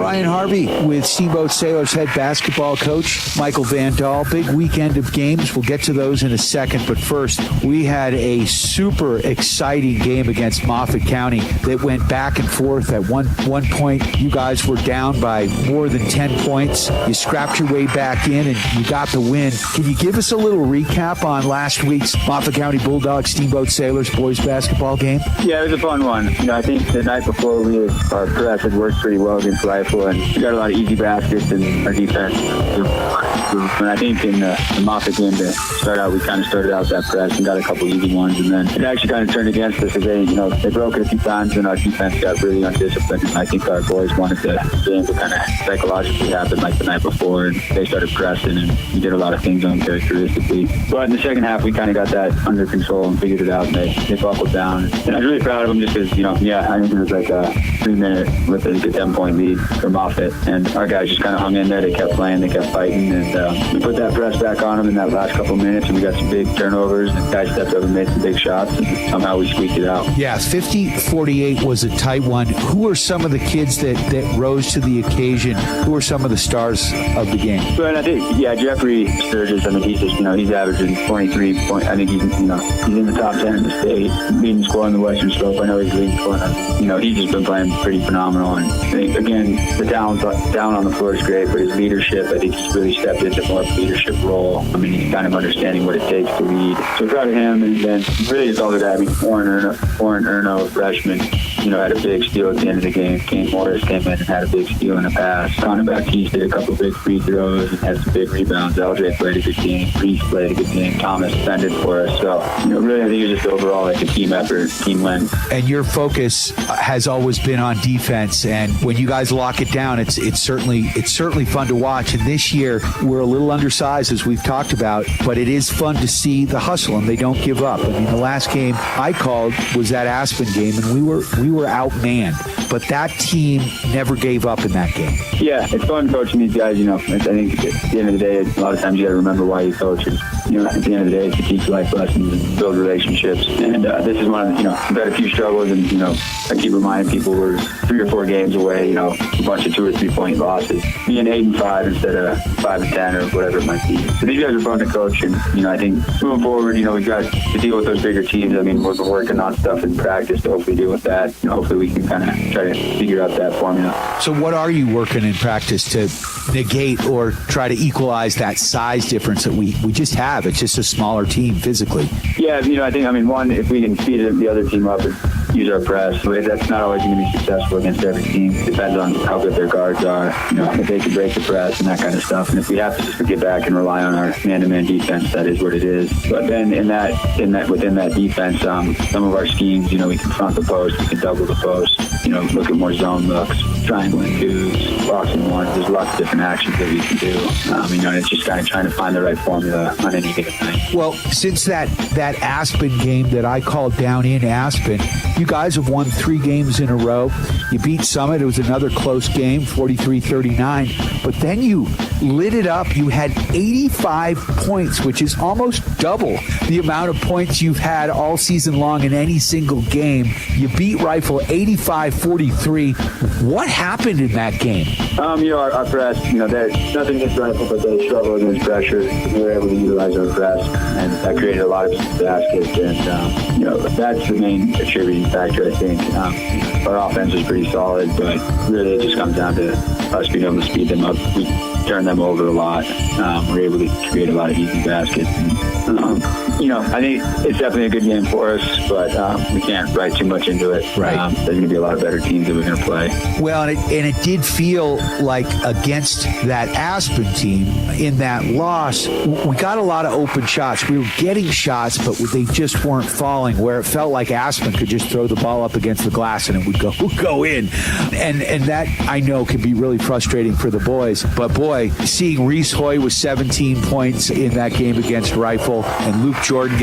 Ryan Harvey with Steamboat Sailors head basketball coach Michael Van Dahl. Big weekend of games. We'll get to those in a second. But first, we had a super exciting game against Moffat County that went back and forth. At one point, you guys were down by more than 10 points. You scrapped your way back in and you got the win. Can you give us a little recap on last week's Moffat County Bulldogs Steamboat Sailors boys basketball game? Yeah, it was a fun one. I think the night before our press had worked pretty well against Rifle, and we got a lot of easy baskets, and our defense. And I think in the Moffat game to start out, we kind of started out that press and got a couple easy ones, and then it actually kind of turned against us as they broke it a few times, and our defense got really undisciplined. And I think our boys wanted the game to kind of psychologically happen like the night before, and they started pressing, and we did a lot of things uncharacteristically. But in the second half, we kind of got that under control and figured it out, and they buckled down. And I was really proud of them just because, I think it was like a 3-minute with a 10-point lead for Moffat, and our guys just kind of hung in there. They kept playing, they kept fighting, and we put that press back on them in that last couple minutes, and we got some big turnovers, and guys stepped up and made some big shots, and somehow we squeaked it out. Yeah, 50-48 was a tight one. Who are some of the kids that rose to the occasion? Who are some of the stars of the game? But I think, Jeffrey Sturgis, he's just, he's averaging 23 points. I think he's in the top 10 in the state, leading scorer in the Western Slope. I know he's leading scorer. He's just been playing pretty phenomenal. And I think, again, the talent down on the floor is great, but his leadership, I think he's really stepped into more of a leadership role. He's kind of understanding what it takes to lead. So proud of him. And then really it's all the guy. Warren Erno, a freshman, had a big steal at the end of the game. Kane Morris came in and had a big steal and a pass. Connor Baptiste did a couple big free throws and had some big rebounds. LJ played a good game. Reese played a good game. Thomas defended for us. So, really I think it was just overall like a team effort, team win. And your focus has always been on defense, and when you guys lock it down, it's certainly fun to watch. And this year we're a little undersized, as we've talked about, but it is fun to see the hustle, and they don't give up. The last game I called was that Aspen game, and we were outmanned, but that team never gave up in that game. Yeah, it's fun coaching these guys. I think at the end of the day, a lot of times you got to remember why you coach. And, at the end of the day, it's to teach life lessons and build relationships. And this is one of we've had a few struggles, and I keep reminding people we're 3 or 4 games away. A bunch of 2 or 3 point losses, being 8-5 instead of 5-10 or whatever it might be. So these guys are fun to coach, and I think moving forward, we've got to deal with those bigger teams. We're working on stuff in practice to hopefully deal with that. Hopefully we can kind of try to figure out that formula. So what are you working in practice to negate or try to equalize that size difference that we just have? It's just a smaller team physically. Yeah, I think, one, if we can speed the other team up and use our press, that's not always going to be successful against every team. It depends on how good their guards are, if they can break the press and that kind of stuff. And if we have to just get back and rely on our man-to-man defense, that is what it is. But then within that defense, some of our schemes, we can front the post, we can double the post, look at more zone looks, triangle and twos, boxing ones. There's lots of different actions that we can do. And it's just kind of trying to find the right formula on any given night. Well, since that Aspen game that I called down in Aspen, you guys have won 3 games in a row. You beat Summit. It was another close game, 43-39. But then you lit it up. You had 85 points, which is almost double the amount of points you've had all season long in any single game. You beat Rifle 85-43. What happened in that game? Our press, nothing against Rifle, but they struggle against pressure. We were able to utilize our press, and that created a lot of baskets. And, that's the main attributing factor, I think. Our offense is pretty solid, but really it just comes down to us being able to speed them up. We turn them over a lot. We're able to create a lot of easy baskets. And, I think it's definitely a good game for us, but we can't write too much into it. Right. There's going to be a lot of better teams that we're going to play. Well, and it did feel like against that Aspen team in that loss, we got a lot of open shots. We were getting shots, but they just weren't falling, where it felt like Aspen could just throw the ball up against the glass and it would go in. And that, I know, can be really frustrating for the boys. But, boy, seeing Reese Hoy with 17 points in that game against Rifle and Luke Jordan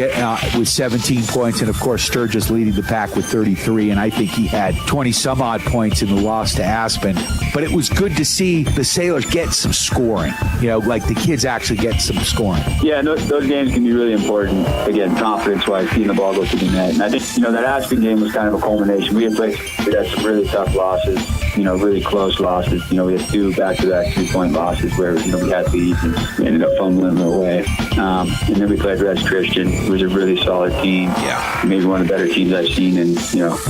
with 17 points, and of course Sturgis leading the pack with 33, and I think he had 20 some odd points in the loss to Aspen. But it was good to see the Sailors get some scoring, like the kids actually get some scoring. Yeah, those games can be really important, again, confidence-wise, seeing the ball go through the net. And I think, that Aspen game was kind of a culmination. We had some really tough losses, really close losses. We had 2 back-to-back 3-point losses where, we had leads and we ended up fumbling them away. And then we played Reds Christian, who was a really solid team. Yeah. Maybe one of the better teams I've seen in,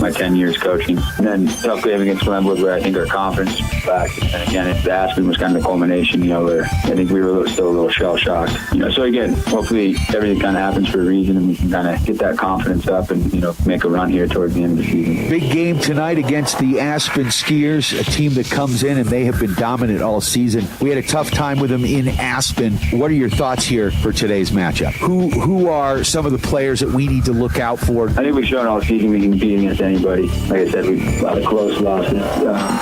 my 10 years coaching. And then tough game against Glenwood where I think our confidence was back. And again, the Aspen was kind of the culmination, where I think we were still a little shell-shocked. So again, hopefully everything kind of happens for a reason and we can kind of get that confidence up and, make a run here towards the end of the season. Big game tonight against the Aspen Skiers, a team that comes in and they have been dominant all season. We had a tough time with them in Aspen. What are your thoughts here for today's matchup? Who are some of the players that we need to look out for? I think we've shown all season we can compete against anybody. Like I said, we've a lot of close losses.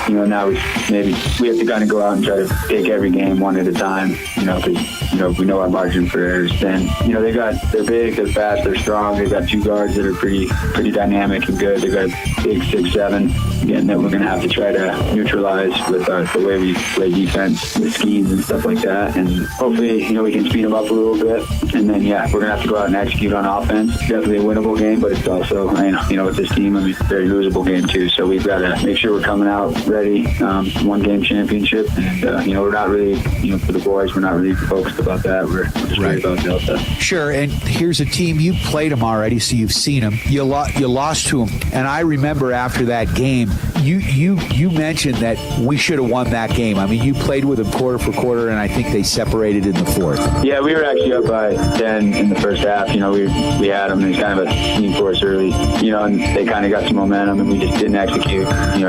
Now we have to kind of go out and try to take every game one at a time, because, we know our margin for errors. Then, they're big, they're fast, they're strong. They've got 2 guards that are pretty dynamic and good. They've got a big 6'7", again, that we're going to have to try to neutralize with the way we play defense, with schemes and stuff like that. And hopefully, we can speed them up a little bit. And then, we're going to have to go out and execute on offense. Definitely a winnable game, but it's also, with this team, a very losable game too. So we've got to make sure we're coming out ready, 1-game championship. And, we're not really, for the boys, we're not really focused about that. We're just worried about Delta. Sure, and here's a team, you played them already, so you've seen them. You lost to them. And I remember after that game, you mentioned that we should have won that game. I mean, you played with them quarter for quarter, and I think they separated in the 4th. Yeah, we were actually up by 10 in the first half. We had them. It was kind of a team for us early, and they kind of got some momentum, and we just didn't execute.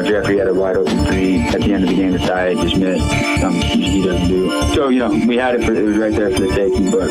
Jeffrey had a wide open 3 at the end of the game to tie it, just missed. He doesn't do. So, we had it was right there for the taking, but,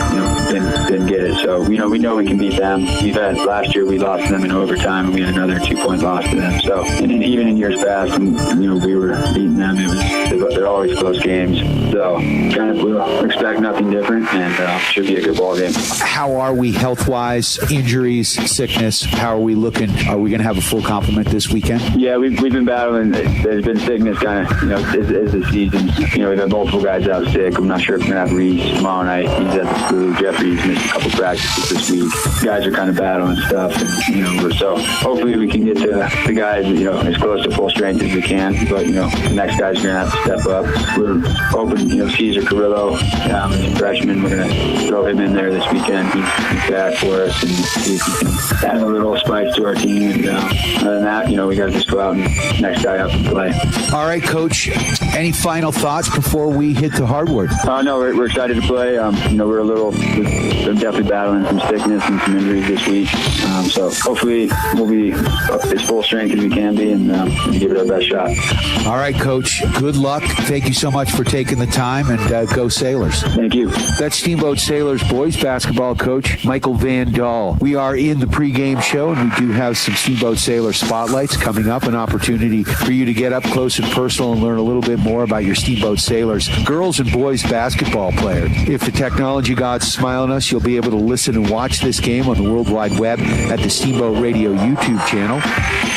didn't get it. So, we know we can beat them. Last year we lost to them in overtime, and we had another 2-point loss to them. So, and even in years past, when, we were beating them, they're always close games. So, kind of we'll expect nothing different, and should be a good ball game. How are we health-wise? Injuries, sickness? How are we looking? Are we going to have a full complement this weekend? Yeah, we've been battling. There's been sickness kind of, as the season. We've had multiple guys out sick. I'm not sure if we're going to have Reese tomorrow night. He's at the flu. Jeffrey's missed a couple practices this week. Guys are kind of battling stuff, and so hopefully we can get to the guys, as close to full strength as we can. But the next guy's going to have to step up. We're hoping, Caesar Carrillo, he's a freshman. We're going to throw him in there this weekend. He's back for us and see if he can add a little spice to our team. And other than that, we got to just go out and next guy up and play. All right, Coach. Any final thoughts before we hit the hardwood? No, we're excited to play. We're definitely battling some sickness and some injuries this week. So hopefully we'll be up as full strength as we can be and give it our best shot. All right, Coach. Good luck. Thank you so much for taking the time, and go Sailors. Thank you. That's Steamboat Sailors boys basketball coach Michael Van Dahl. We are in the pregame show, and we do have some Steamboat Sailor spotlights coming up, an opportunity for you to get up close and personal and learn a little bit more about your Steamboat Sailors girls and boys basketball players. If the technology gods smile on us, you'll be able to listen and watch this game on the World Wide Web at the Steamboat Radio YouTube channel.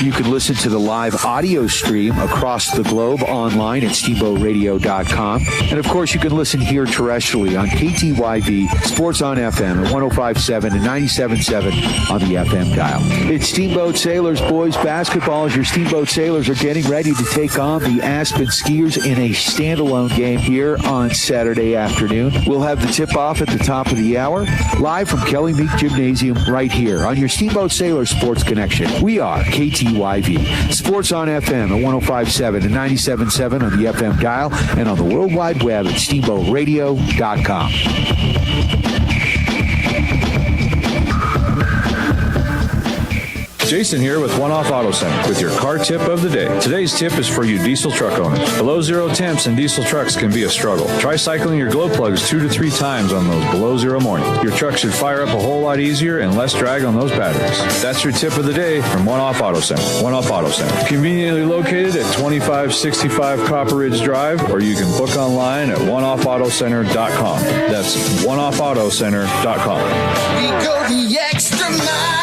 You can listen to the live audio stream across the globe online at steamboatradio.com. And of course, you can listen here terrestrially on KTYV, Sports on FM at 105.7 and 97.7 on the FM dial. It's Steamboat Sailors boys basketball as your Steamboat Sailors are getting ready to take on the Aspen Skiers in a standalone game here on Saturday afternoon. We'll have the tip-off at the top of the hour, live from Kelly Meek Gymnasium right here on your Steamboat Sailors Sports Connection. We are KTYV, Sports on FM at 105.7 and 97.7 on the FM dial and on the World Wide Web at steamboatradio.com. Jason here with One Off Auto Center with your car tip of the day. Today's tip is for you diesel truck owners. Below zero temps in diesel trucks can be a struggle. Try cycling your glow plugs 2 to 3 times on those below zero mornings. Your truck should fire up a whole lot easier and less drag on those batteries. That's your tip of the day from One Off Auto Center. One Off Auto Center. Conveniently located at 2565 Copper Ridge Drive, or you can book online at oneoffautocenter.com. That's oneoffautocenter.com. We go the extra mile.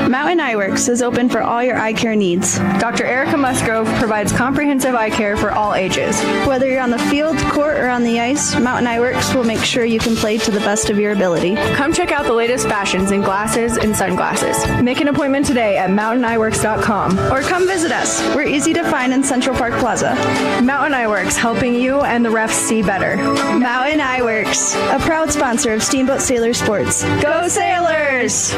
Mountain Eyeworks is open for all your eye care needs. Dr. Erica Musgrove provides comprehensive eye care for all ages. Whether you're on the field, court, or on the ice, Mountain Eyeworks will make sure you can play to the best of your ability. Come check out the latest fashions in glasses and sunglasses. Make an appointment today at mountaineyeworks.com. Or come visit us. We're easy to find in Central Park Plaza. Mountain Eyeworks, helping you and the refs see better. Mountain Eyeworks, a proud sponsor of Steamboat Sailor Sports. Go Sailors!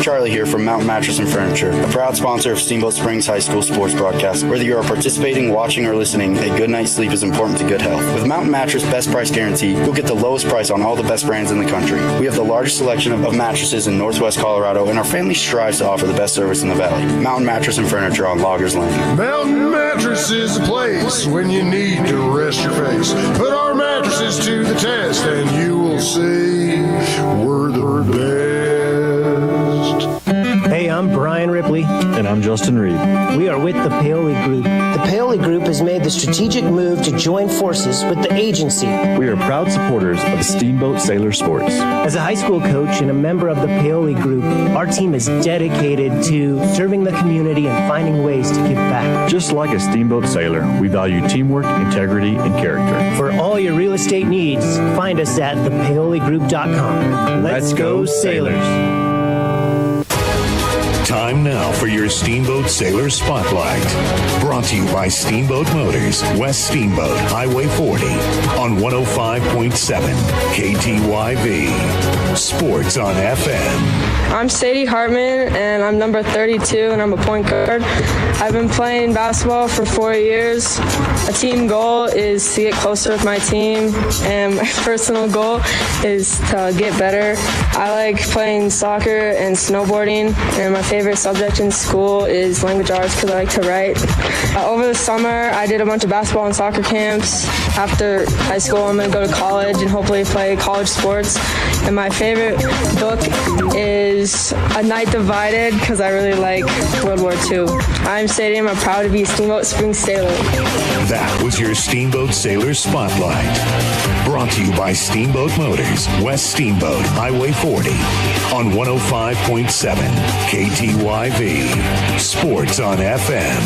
Charlie here from Mountain Mattress and Furniture, a proud sponsor of Steamboat Springs High School sports broadcast. Whether you are participating, watching, or listening, a good night's sleep is important to good health. With Mountain Mattress Best Price Guarantee, you'll get the lowest price on all the best brands in the country. We have the largest selection of mattresses in Northwest Colorado, and our family strives to offer the best service in the valley. Mountain Mattress and Furniture on Loggers Lane. Mountain Mattress is the place when you need to rest your face. Put our mattresses to the test, and you will see we're the best. Hey, I'm Brian Ripley. And I'm Justin Reed. We are with the Paoli Group. The Paoli Group has made the strategic move to join forces with the agency. We are proud supporters of Steamboat Sailor Sports. As a high school coach and a member of the Paoli Group, our team is dedicated to serving the community and finding ways to give back. Just like a Steamboat Sailor, we value teamwork, integrity, and character. For all your real estate needs, find us at thepaoligroup.com. Let's go Sailors. Time now for your Steamboat Sailor Spotlight. Brought to you by Steamboat Motors, West Steamboat, Highway 40, on 105.7 KTYV. Sports on FM. I'm Sadie Hartman, and I'm number 32, and I'm a point guard. I've been playing basketball for 4 years. A team goal is to get closer with my team, and my personal goal is to get better. I like playing soccer and snowboarding, and my favorite subject in school is language arts because I like to write. Over the summer, I did a bunch of basketball and soccer camps. After high school, I'm going to go to college and hopefully play college sports. And my favorite book is A Night Divided because I really like World War II. I'm Sadie, and I'm proud to be a Steamboat Springs Sailor. That was your Steamboat Sailor Spotlight. Brought to you by Steamboat Motors, West Steamboat, Highway 40, on 105.7 KTYV. Sports on FM.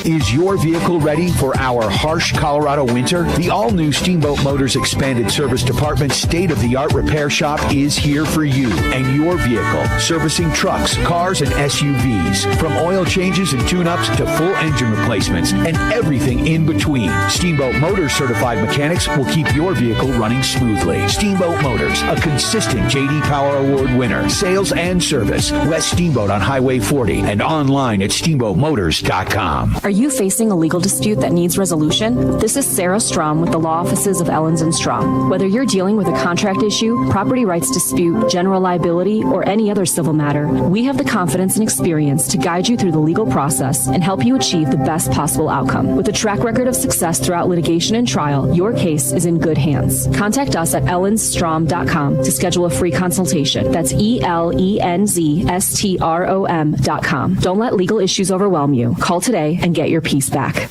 Is your vehicle ready for our harsh Colorado winter? The all-new Steamboat Motors Expanded Service Department state-of-the-art repair shop is here for you and your vehicle, servicing trucks, cars, and SUVs. From oil changes and tune-ups to full engine replacements and everything in between. Steamboat Motors certified mechanics will keep your vehicle running smoothly. Steamboat Motors, a consistent J.D. Power Award winner. Sales and service. West Steamboat on Highway 40 and online at steamboatmotors.com. Are you facing a legal dispute that needs resolution? This is Sarah Strom with the law offices of Ellens & Strom. Whether you're dealing with a contract issue, property rights dispute, general liability, or any other civil matter, we have the confidence and experience to guide you through the legal process and help you achieve the best possible outcome. With a track record of success throughout litigation and trial, your case is in good hands. Contact us at ellensstrom.com to schedule a free consultation. That's ELENZSTROM.com. Don't let legal issues overwhelm you. Call today and get your peace back.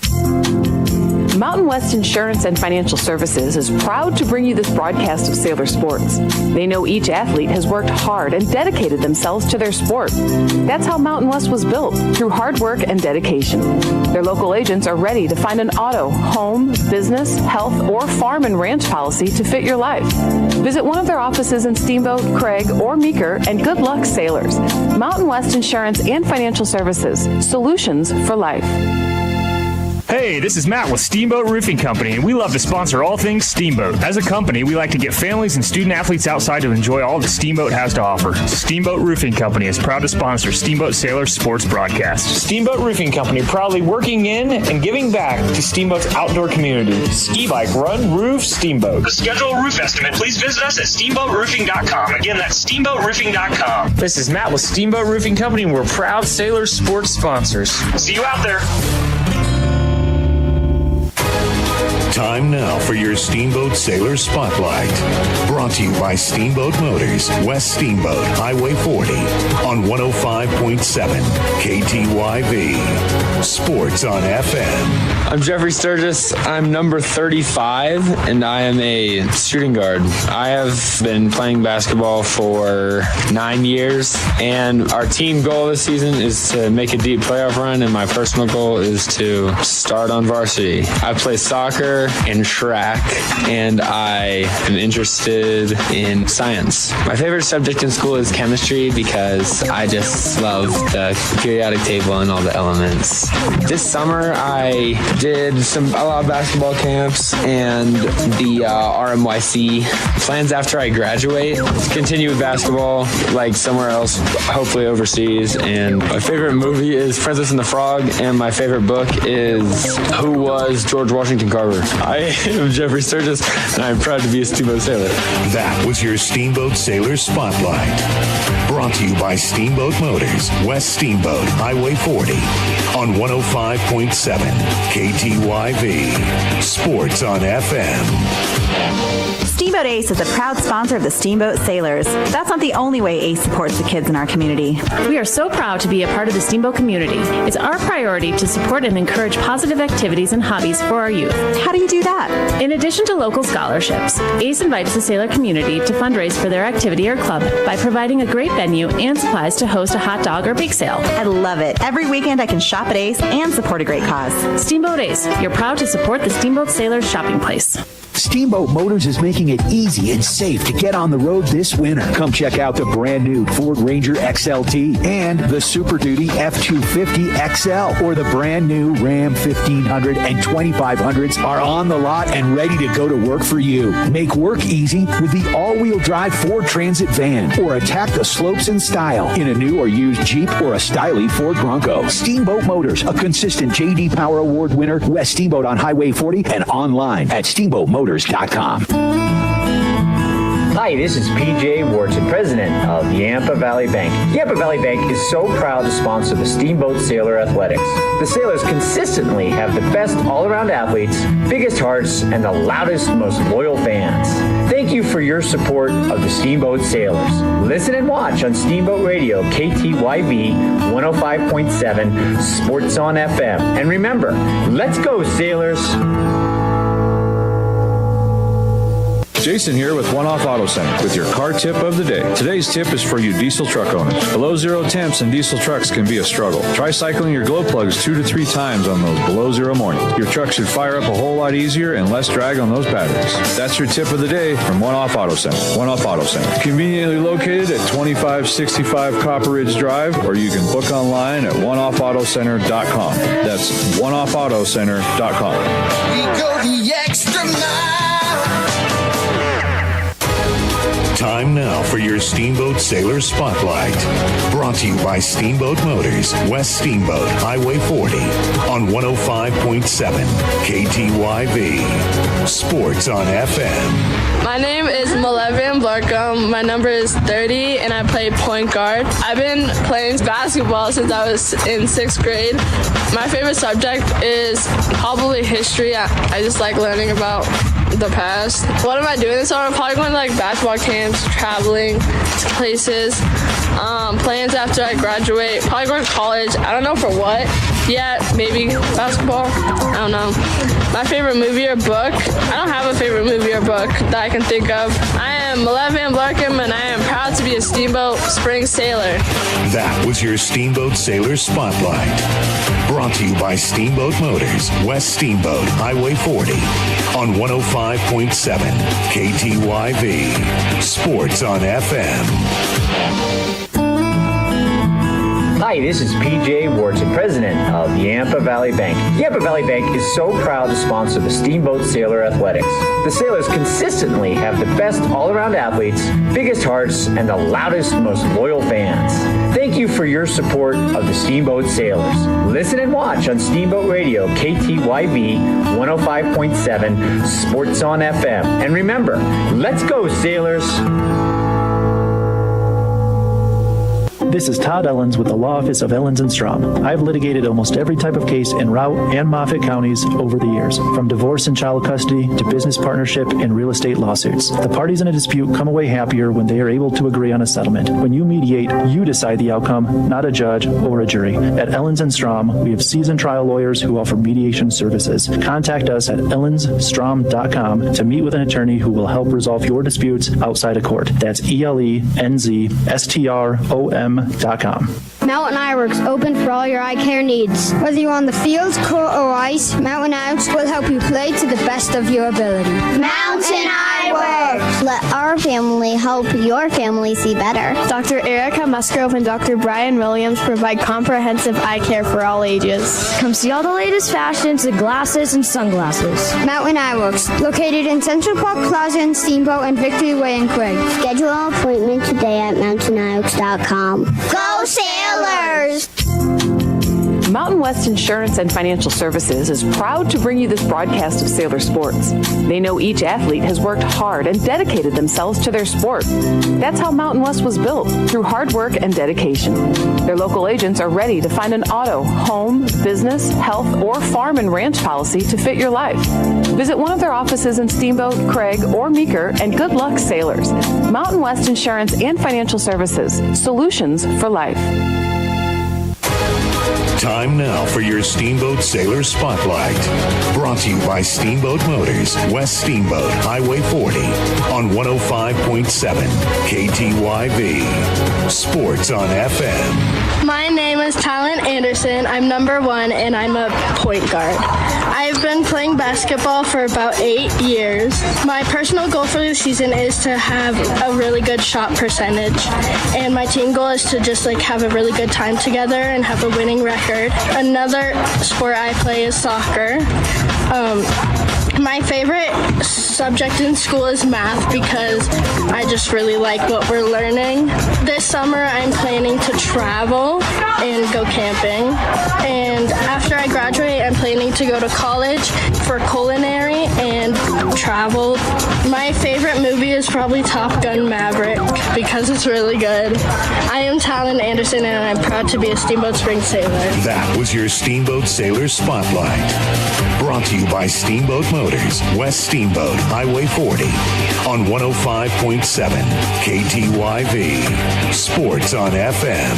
Mountain West Insurance and Financial Services is proud to bring you this broadcast of Sailor Sports. They know each athlete has worked hard and dedicated themselves to their sport. That's how Mountain West was built, through hard work and dedication. Their local agents are ready to find an auto, home, business, health, or farm and ranch policy to fit your life. Visit one of their offices in Steamboat, Craig, or Meeker, and good luck, sailors. Mountain West Insurance and Financial Services, solutions for life. Hey, this is Matt with Steamboat Roofing Company, and we love to sponsor all things Steamboat. As a company, we like to get families and student athletes outside to enjoy all that Steamboat has to offer. Steamboat Roofing Company is proud to sponsor Steamboat Sailor sports broadcast. Steamboat Roofing Company proudly working in and giving back to Steamboat's outdoor community. Ski bike run, roof, Steamboat. To schedule a roof estimate, please visit us at steamboatroofing.com. Again, that's steamboatroofing.com. This is Matt with Steamboat Roofing Company, and we're proud Sailor sports sponsors. See you out there. Time now for your Steamboat Sailor Spotlight. Brought to you by Steamboat Motors, West Steamboat, Highway 40, on 105.7 KTYV. Sports on FM. I'm Jeffrey Sturgis. I'm number 35, and I am a shooting guard. I have been playing basketball for 9 years, and our team goal this season is to make a deep playoff run, and my personal goal is to start on varsity. I play soccer and track, and I am interested in science. My favorite subject in school is chemistry because I just love the periodic table and all the elements. This summer I did a lot of basketball camps and the RMYC. Plans after I graduate, continue with basketball like somewhere else, hopefully overseas. And my favorite movie is Princess and the Frog, and my favorite book is Who Was George Washington Carver. I am Jeffrey Sturgis, and I'm proud to be a Steamboat Sailor. That was your Steamboat Sailor Spotlight. Brought to you by Steamboat Motors, West Steamboat, Highway 40, on 105.7 KTYV. Sports on FM. Steamboat Ace is a proud sponsor of the Steamboat Sailors. That's not the only way Ace supports the kids in our community. We are so proud to be a part of the Steamboat community. It's our priority to support and encourage positive activities and hobbies for our youth. How do you do that? In addition to local scholarships, Ace invites the sailor community to fundraise for their activity or club by providing a great venue and supplies to host a hot dog or bake sale. I love it. Every weekend I can shop at Ace and support a great cause. Steamboat Ace, you're proud to support the Steamboat Sailors shopping place. Steamboat Motors is making it easy and safe to get on the road this winter. Come check out the brand new Ford Ranger XLT and the Super Duty F250 XL, or the brand new Ram 1500 and 2500s are on the lot and ready to go to work for you. Make work easy with the all-wheel drive Ford Transit van, or attack the slopes in style in a new or used Jeep or a stylish Ford Bronco. Steamboat Motors, a consistent J.D. Power Award winner, West Steamboat on Highway 40, and online at steamboatmotors.com. Hi, this is PJ Wharton, president of Yampa Valley Bank. Yampa Valley Bank is so proud to sponsor the Steamboat Sailor Athletics. The Sailors consistently have the best all-around athletes, biggest hearts, and the loudest, most loyal fans. Thank you for your support of the Steamboat Sailors. Listen and watch on Steamboat Radio, KTYV 105.7, Sports on FM. And remember, let's go, Sailors! Jason here with One Off Auto Center with your car tip of the day. Today's tip is for you diesel truck owners. Below zero temps in diesel trucks can be a struggle. Try cycling your glow plugs 2 to 3 times on those below zero mornings. Your truck should fire up a whole lot easier and less drag on those batteries. That's your tip of the day from One Off Auto Center. One Off Auto Center. Conveniently located at 2565 Copper Ridge Drive, or you can book online at oneoffautocenter.com. That's oneoffautocenter.com. We go the extra mile. Time now for your Steamboat Sailor Spotlight. Brought to you by Steamboat Motors, West Steamboat, Highway 40, on 105.7 KTYV. Sports on FM. My name is Malevian Blarkum. My number is 30, and I play point guard. I've been playing basketball since I was in 6th grade. My favorite subject is probably history. I just like learning about the past. What am I doing this summer? I'm probably going to like basketball camps, traveling to places, plans after I graduate, probably going to college. I don't know for what yet, maybe basketball, I don't know. My favorite movie or book? I don't have a favorite movie or book that I can think of. I am Malevian Blarkum, and I am proud to be a Steamboat Spring Sailor. That was your Steamboat Sailor Spotlight. Brought to you by Steamboat Motors, West Steamboat, Highway 40, on 105.7 KTYV. Sports on FM. Hi, this is PJ Wharton, president of Yampa Valley Bank. Yampa Valley Bank is so proud to sponsor the Steamboat Sailor Athletics. The Sailors consistently have the best all-around athletes, biggest hearts, and the loudest, most loyal fans. Thank you for your support of the Steamboat Sailors. Listen and watch on Steamboat Radio, KTYV 105.7, Sports on FM. And remember, let's go, Sailors! This is Todd Ellens with the Law Office of Ellens & Strom. I've litigated almost every type of case in Routt and Moffat counties over the years, from divorce and child custody to business partnership and real estate lawsuits. The parties in a dispute come away happier when they are able to agree on a settlement. When you mediate, you decide the outcome, not a judge or a jury. At Ellens & Strom, we have seasoned trial lawyers who offer mediation services. Contact us at ellensstrom.com to meet with an attorney who will help resolve your disputes outside of court. That's ELENZSTROM.com. Mountain Eyeworks, open for all your eye care needs. Whether you're on the field, court, or ice, Mountain Eyeworks will help you play to the best of your ability. Mountain Eyeworks! Let our family help your family see better. Dr. Erica Musgrove and Dr. Brian Williams provide comprehensive eye care for all ages. Come see all the latest fashions in glasses and sunglasses. Mountain Eyeworks, located in Central Park Plaza in Steamboat and Victory Way in Craig. Schedule an appointment today at mountainEyeworks.com. Go Sailors! Mountain West Insurance and Financial Services is proud to bring you this broadcast of Sailor Sports. They know each athlete has worked hard and dedicated themselves to their sport. That's how Mountain West was built, through hard work and dedication. Their local agents are ready to find an auto, home, business, health, or farm and ranch policy to fit your life. Visit one of their offices in Steamboat, Craig, or Meeker, and good luck, Sailors. Mountain West Insurance and Financial Services, solutions for life. Time now for your Steamboat Sailor Spotlight. Brought to you by Steamboat Motors, West Steamboat, Highway 40, on 105.7 KTYV. Sports on FM. My name is Talon Anderson. I'm number 1, and I'm a point guard. I've been playing basketball for about 8 years. My personal goal for the season is to have a really good shot percentage, and my team goal is to just have a really good time together and have a winning record. Another sport I play is soccer. My favorite subject in school is math because I just really like what we're learning. This summer I'm planning to travel and go camping. And after I graduate, I'm planning to go to college for culinary and travel. My favorite movie is probably Top Gun Maverick because it's really good. I am Talon Anderson and I'm proud to be a Steamboat Springs Sailor. That was your Steamboat Sailor Spotlight. Brought to you by Steamboat Motors, West Steamboat, Highway 40, on 105.7 KTYV. Sports on FM.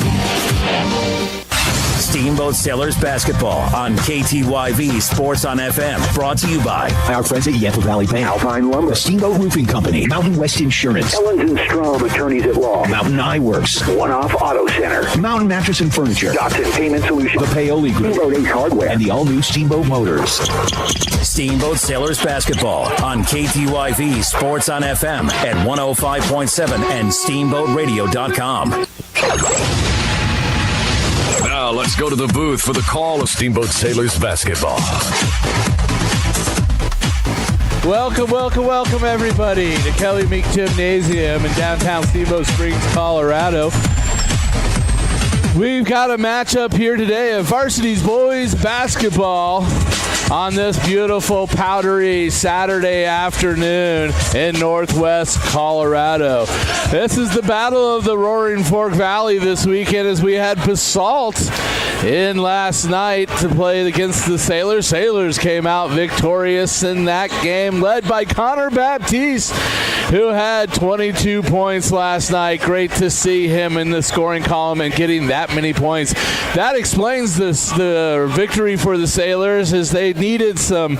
Steamboat Sailors basketball on KTYV Sports on FM. Brought to you by our friends at Yampa Valley Bank, Alpine Lumber, Steamboat Roofing Company, Mountain West Insurance, Ellens & Strom Attorneys at Law, Mountain Eyeworks, One-Off Auto Center, Mountain Mattress and Furniture, Dotson Payment Solutions, the Paoli Group, Steamboat Ace Hardware, and the all-new Steamboat Motors. Steamboat Sailors basketball on KTYV Sports on FM at 105.7 and SteamboatRadio.com. Now let's go to the booth for the call of Steamboat Sailors basketball. Welcome, everybody, to Kelly Meek Gymnasium in downtown Steamboat Springs, Colorado. We've got a matchup here today of Varsity's boys basketball on this beautiful powdery Saturday afternoon in Northwest Colorado. This is the Battle of the Roaring Fork Valley this weekend as we had Basalt in last night to play against the Sailors. Sailors came out victorious in that game, led by Connor Baptiste, who had 22 points last night. Great to see him in the scoring column and getting that many points. That explains the victory for the Sailors as they needed some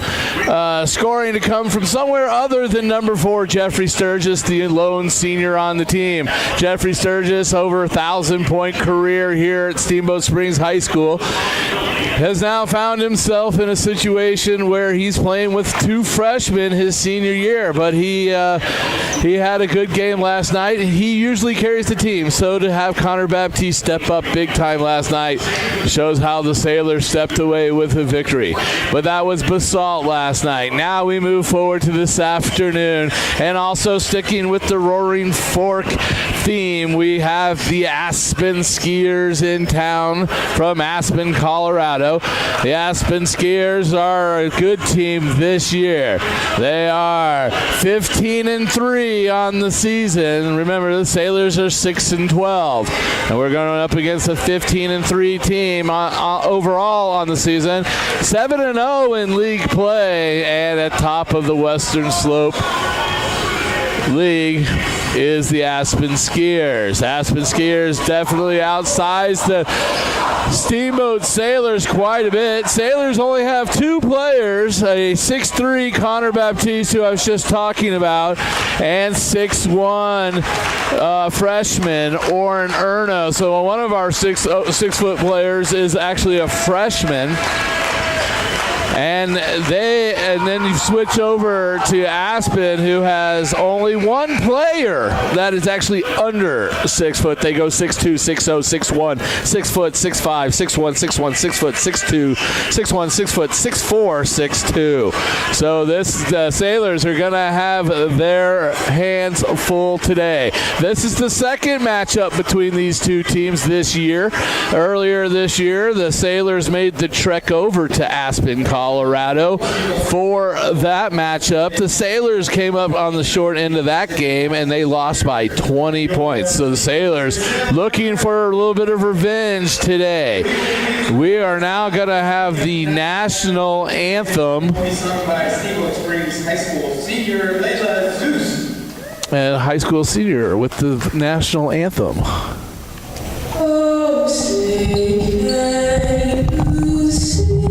scoring to come from somewhere other than number 4, Jeffrey Sturgis, the lone senior on the team. Jeffrey Sturgis, over 1,000-point career here at Steamboat Springs High School, has now found himself in a situation where he's playing with 2 freshmen his senior year, but he had a good game last night. He usually carries the team, so to have Connor Baptiste step up big time last night shows how the Sailors stepped away with a victory. But that was Basalt last night. Now we move forward to this afternoon, and also sticking with the Roaring Fork theme, we have the Aspen Skiers in town from Aspen, Colorado. The Aspen Skiers are a good team this year. They are 15-3 on the season. Remember, the Sailors are 6-12, and we're going up against a 15-3 team overall on the season. 7-0 in league play, and at top of the Western Slope League is the Aspen Skiers. Aspen Skiers definitely outsized the Steamboat Sailors quite a bit. Sailors only have 2 players, a 6'3" Connor Baptiste, who I was just talking about, and 6'1" freshman Oren Erno. So one of our 6-foot players is actually a freshman. And then you switch over to Aspen, who has only 1 player that is actually under 6 foot. They go 6'2", 6'0", 6'1", 6 foot, 6'5", 6'1", 6'1", 6 foot, 6'2", 6'1", 6 foot, 6'4", 6'2". So the Sailors are going to have their hands full today. This is the second matchup between these 2 teams this year. Earlier this year, the Sailors made the trek over to Aspen, Colorado for that matchup. The Sailors came up on the short end of that game, and they lost by 20 points. So the Sailors looking for a little bit of revenge today. We are now going to have the national anthem. Sung by Steamboat Springs High School senior Layla Zeus. And high school senior with the national anthem. Oh, sing and you sing.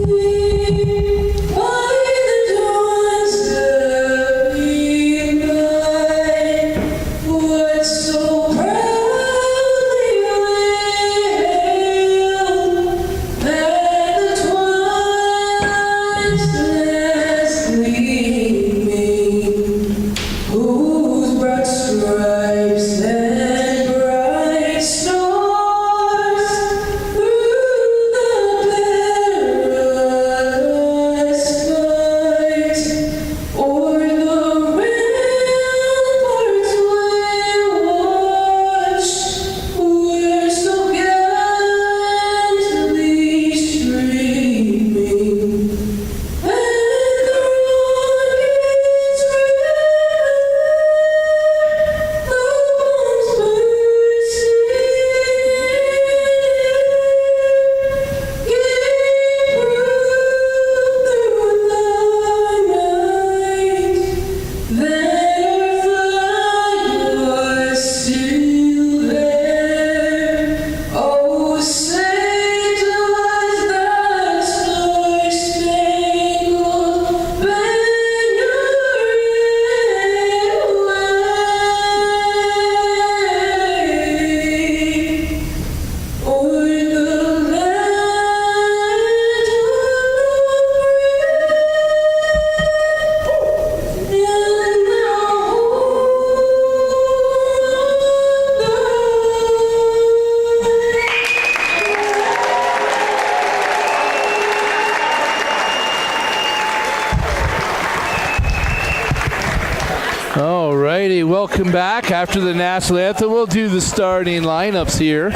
Welcome back. After the national anthem, we'll do the starting lineups here.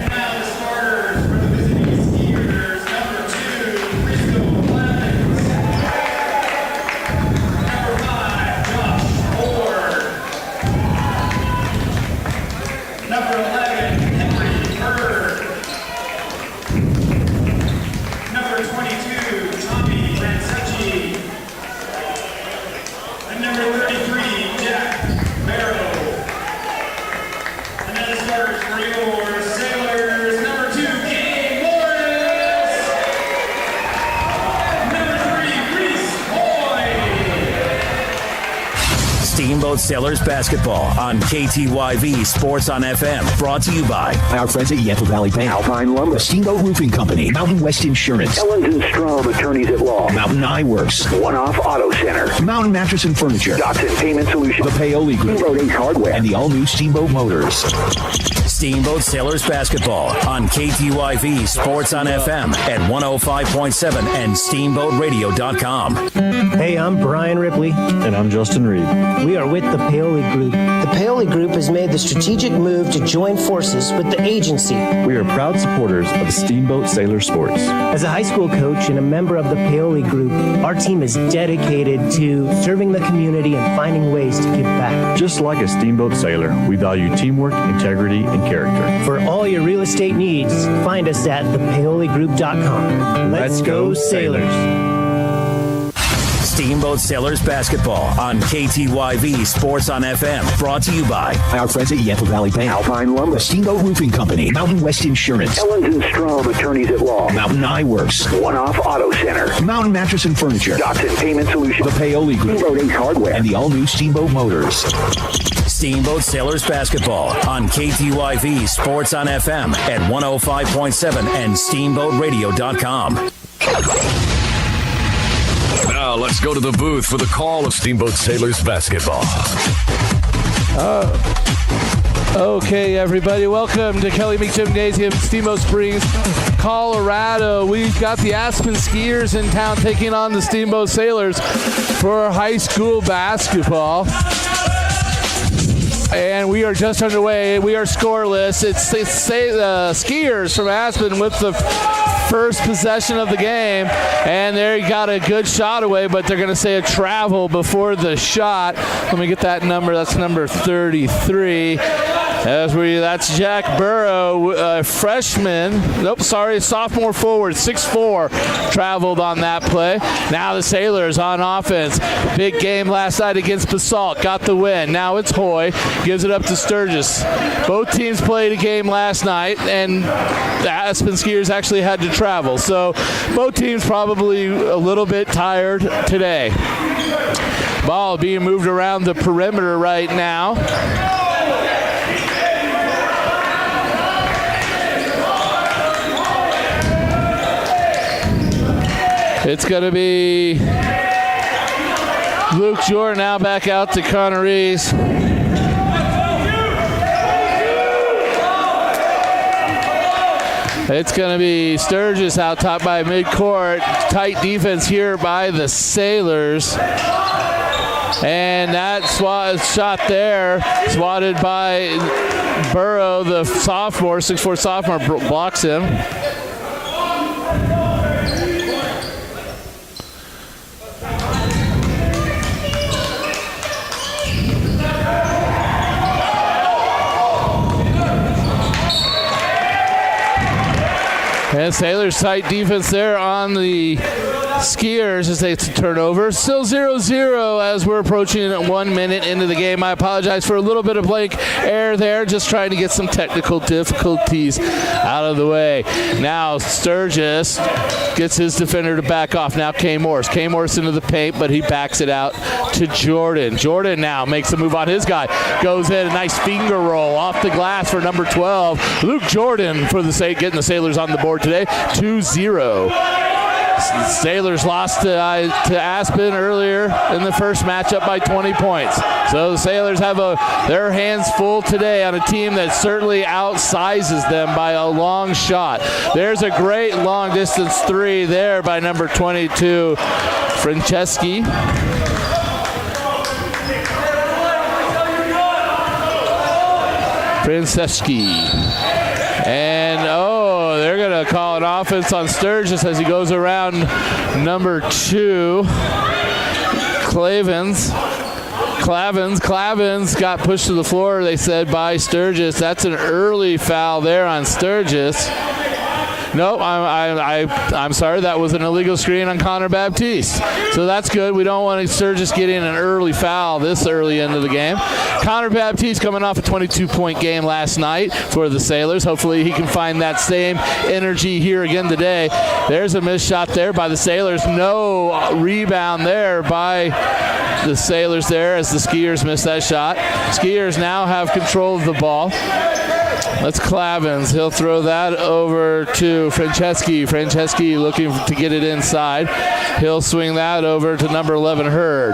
For your Sailors Steamboat Sailors basketball on KTYV Sports on FM. Brought to you by our friends at Yampa Valley Bank, Alpine Lumber, Steamboat Roofing Company, Mountain West Insurance, Ellens & Strom Attorneys at Law, Mountain Eye Works, One Off Auto Center, Mountain Mattress and Furniture, Dotson Payment Solutions, the Paoli Group, Steamboat Ace Hardware, and the all-new Steamboat Motors. Steamboat Sailors basketball on KTYV Sports on FM at 105.7 and SteamboatRadio.com. Hey, I'm Brian Ripley. And I'm Justin Reed. We are with the Paoli Group. The Paoli Group has made the strategic move to join forces with the agency. We are proud supporters of Steamboat Sailor Sports. As a high school coach and a member of the Paoli Group, our team is dedicated to serving the community and finding ways to give back. Just like a Steamboat Sailor, we value teamwork, integrity, and character. For all your real estate needs, find us at thepaoligroup.com. Let's go Sailors. Steamboat Sailors basketball on KTYV Sports on FM. Brought to you by our friends at Yampa Valley Bank, Alpine Lumber, Steamboat Roofing Company, Mountain West Insurance, Ellens & Strom Attorneys at Law, Mountain Eye Works, One Off Auto Center, Mountain Mattress and Furniture, Dotson Payment Solutions, the Paoli Group, Steamboat Ace Hardware, and the all-new Steamboat Motors. Steamboat Sailors basketball on KTYV Sports on FM at 105.7 and SteamboatRadio.com. Now let's go to the booth for the call of Steamboat Sailors basketball. Okay, everybody, welcome to Kelly Meek Gymnasium, Steamboat Springs, Colorado. We've got the Aspen Skiers in town taking on the Steamboat Sailors for high school basketball. And we are just underway. We are scoreless. It's the Skiers from Aspen with the first possession of the game. And they got a good shot away, but they're going to say a travel before the shot. Let me get that number. That's number 33. That's Jack Burrow, freshman. Sophomore forward, 6'4", traveled on that play. Now the Sailors on offense. Big game last night against Basalt. Got the win. Now it's Hoy. Gives it up to Sturgis. Both teams played a game last night, and the Aspen Skiers actually had to travel. So both teams probably a little bit tired today. Ball being moved around the perimeter right now. It's going to be Luke Jordan now back out to Connor Rees. It's going to be Sturgis out top by midcourt. Tight defense here by the Sailors. And that shot there, swatted by Burrow, the sophomore, 6'4" sophomore, blocks him. And Sailors tight defense there on the Skiers as they turn over. Still 0-0 as we're approaching 1 minute into the game. I apologize for a little bit of blank air there, just trying to get some technical difficulties out of the way. Now Sturgis gets his defender to back off. Now K. Morris. K. Morris into the paint, but he backs it out to Jordan. Jordan now makes a move on his guy. Goes in, a nice finger roll off the glass for number 12. Luke Jordan for getting the Sailors on the board today. 2-0. Sailors lost to Aspen earlier in the first matchup by 20 points. So the Sailors have their hands full today on a team that certainly outsizes them by a long shot. There's a great long distance three there by number 22, Franceschi. And they're going to call an offense on Sturgis as he goes around number 2, Clavins got pushed to the floor, they said, by Sturgis. That's an early foul there on Sturgis. Nope, I'm sorry. That was an illegal screen on Connor Baptiste. So that's good. We don't want Sturgis getting an early foul this early into the game. Connor Baptiste coming off a 22-point game last night for the Sailors. Hopefully he can find that same energy here again today. There's a missed shot there by the Sailors. No rebound there by the Sailors there as the Skiers missed that shot. Skiers now have control of the ball. That's Clavins. He'll throw that over to Franceschi. Franceschi looking to get it inside. He'll swing that over to number 11, Hurd.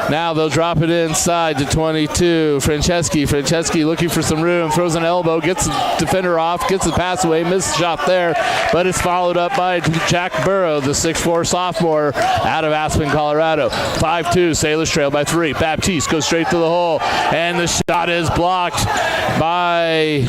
Now they'll drop it inside to 22. Franceschi looking for some room. Throws an elbow. Gets the defender off. Gets the pass away. Missed the shot there. But it's followed up by Jack Burrow, the 6'4 sophomore out of Aspen, Colorado. 5-2. Sailors trail by 3. Baptiste goes straight to the hole. And the shot is blocked by...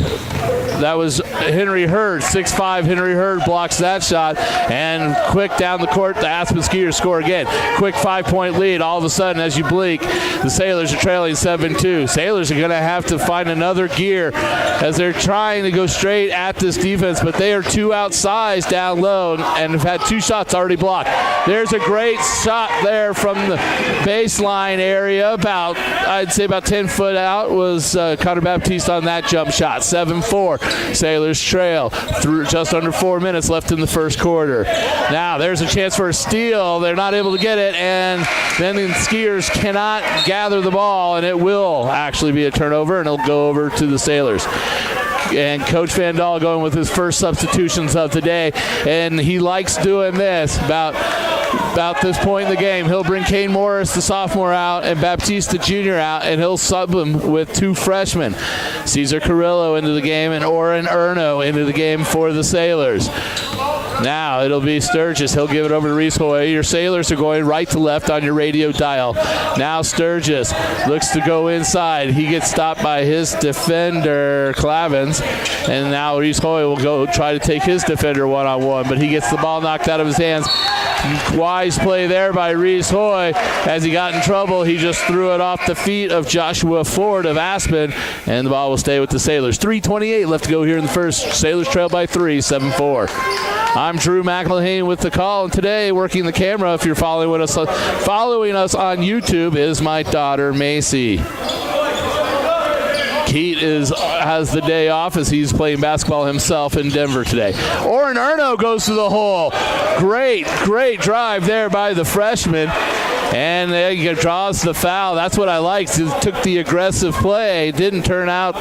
That was Henry Hurd. 6'5" Henry Hurd blocks that shot. And quick down the court, the Aspen Skiers score again. Quick 5-point lead. All of a sudden, as you blink, the Sailors are trailing 7-2. Sailors are going to have to find another gear as they're trying to go straight at this defense, but they are too outsized down low and have had 2 shots already blocked. There's a great shot there from the baseline area. I'd say about 10 foot out was Connor Baptiste on that jump shot. 7-4. Sailors trail through just under 4 minutes left in the first quarter. Now there's a chance for a steal. They're not able to get it, and then the Skiers cannot gather the ball, and it will actually be a turnover, and it'll go over to the Sailors. And Coach Van Dahl going with his first substitutions of the day, and he likes doing this about this point in the game. He'll bring Kane Morris, the sophomore, out, and Baptiste, the junior, out, and he'll sub them with 2 freshmen. Cesar Carrillo into the game and Oren Erno into the game for the Sailors. Now it'll be Sturgis. He'll give it over to Reese Hoy. Your Sailors are going right to left on your radio dial. Now Sturgis looks to go inside. He gets stopped by his defender, Clavins. And now Reese Hoy will go try to take his defender one-on-one, but he gets the ball knocked out of his hands. Wise play there by Reese Hoy. As he got in trouble, he just threw it off the feet of Joshua Ford of Aspen, and the ball will stay with the Sailors. 3:28 left to go here in the first. Sailors trail by 3, 7-4. I'm Drew McElhaney with the call, and today working the camera, if you're following us on YouTube, is my daughter Macy. Keat has the day off as he's playing basketball himself in Denver today. Oren Erno goes to the hole. Great drive there by the freshman. And he draws the foul. That's what I liked. He took the aggressive play. Didn't turn out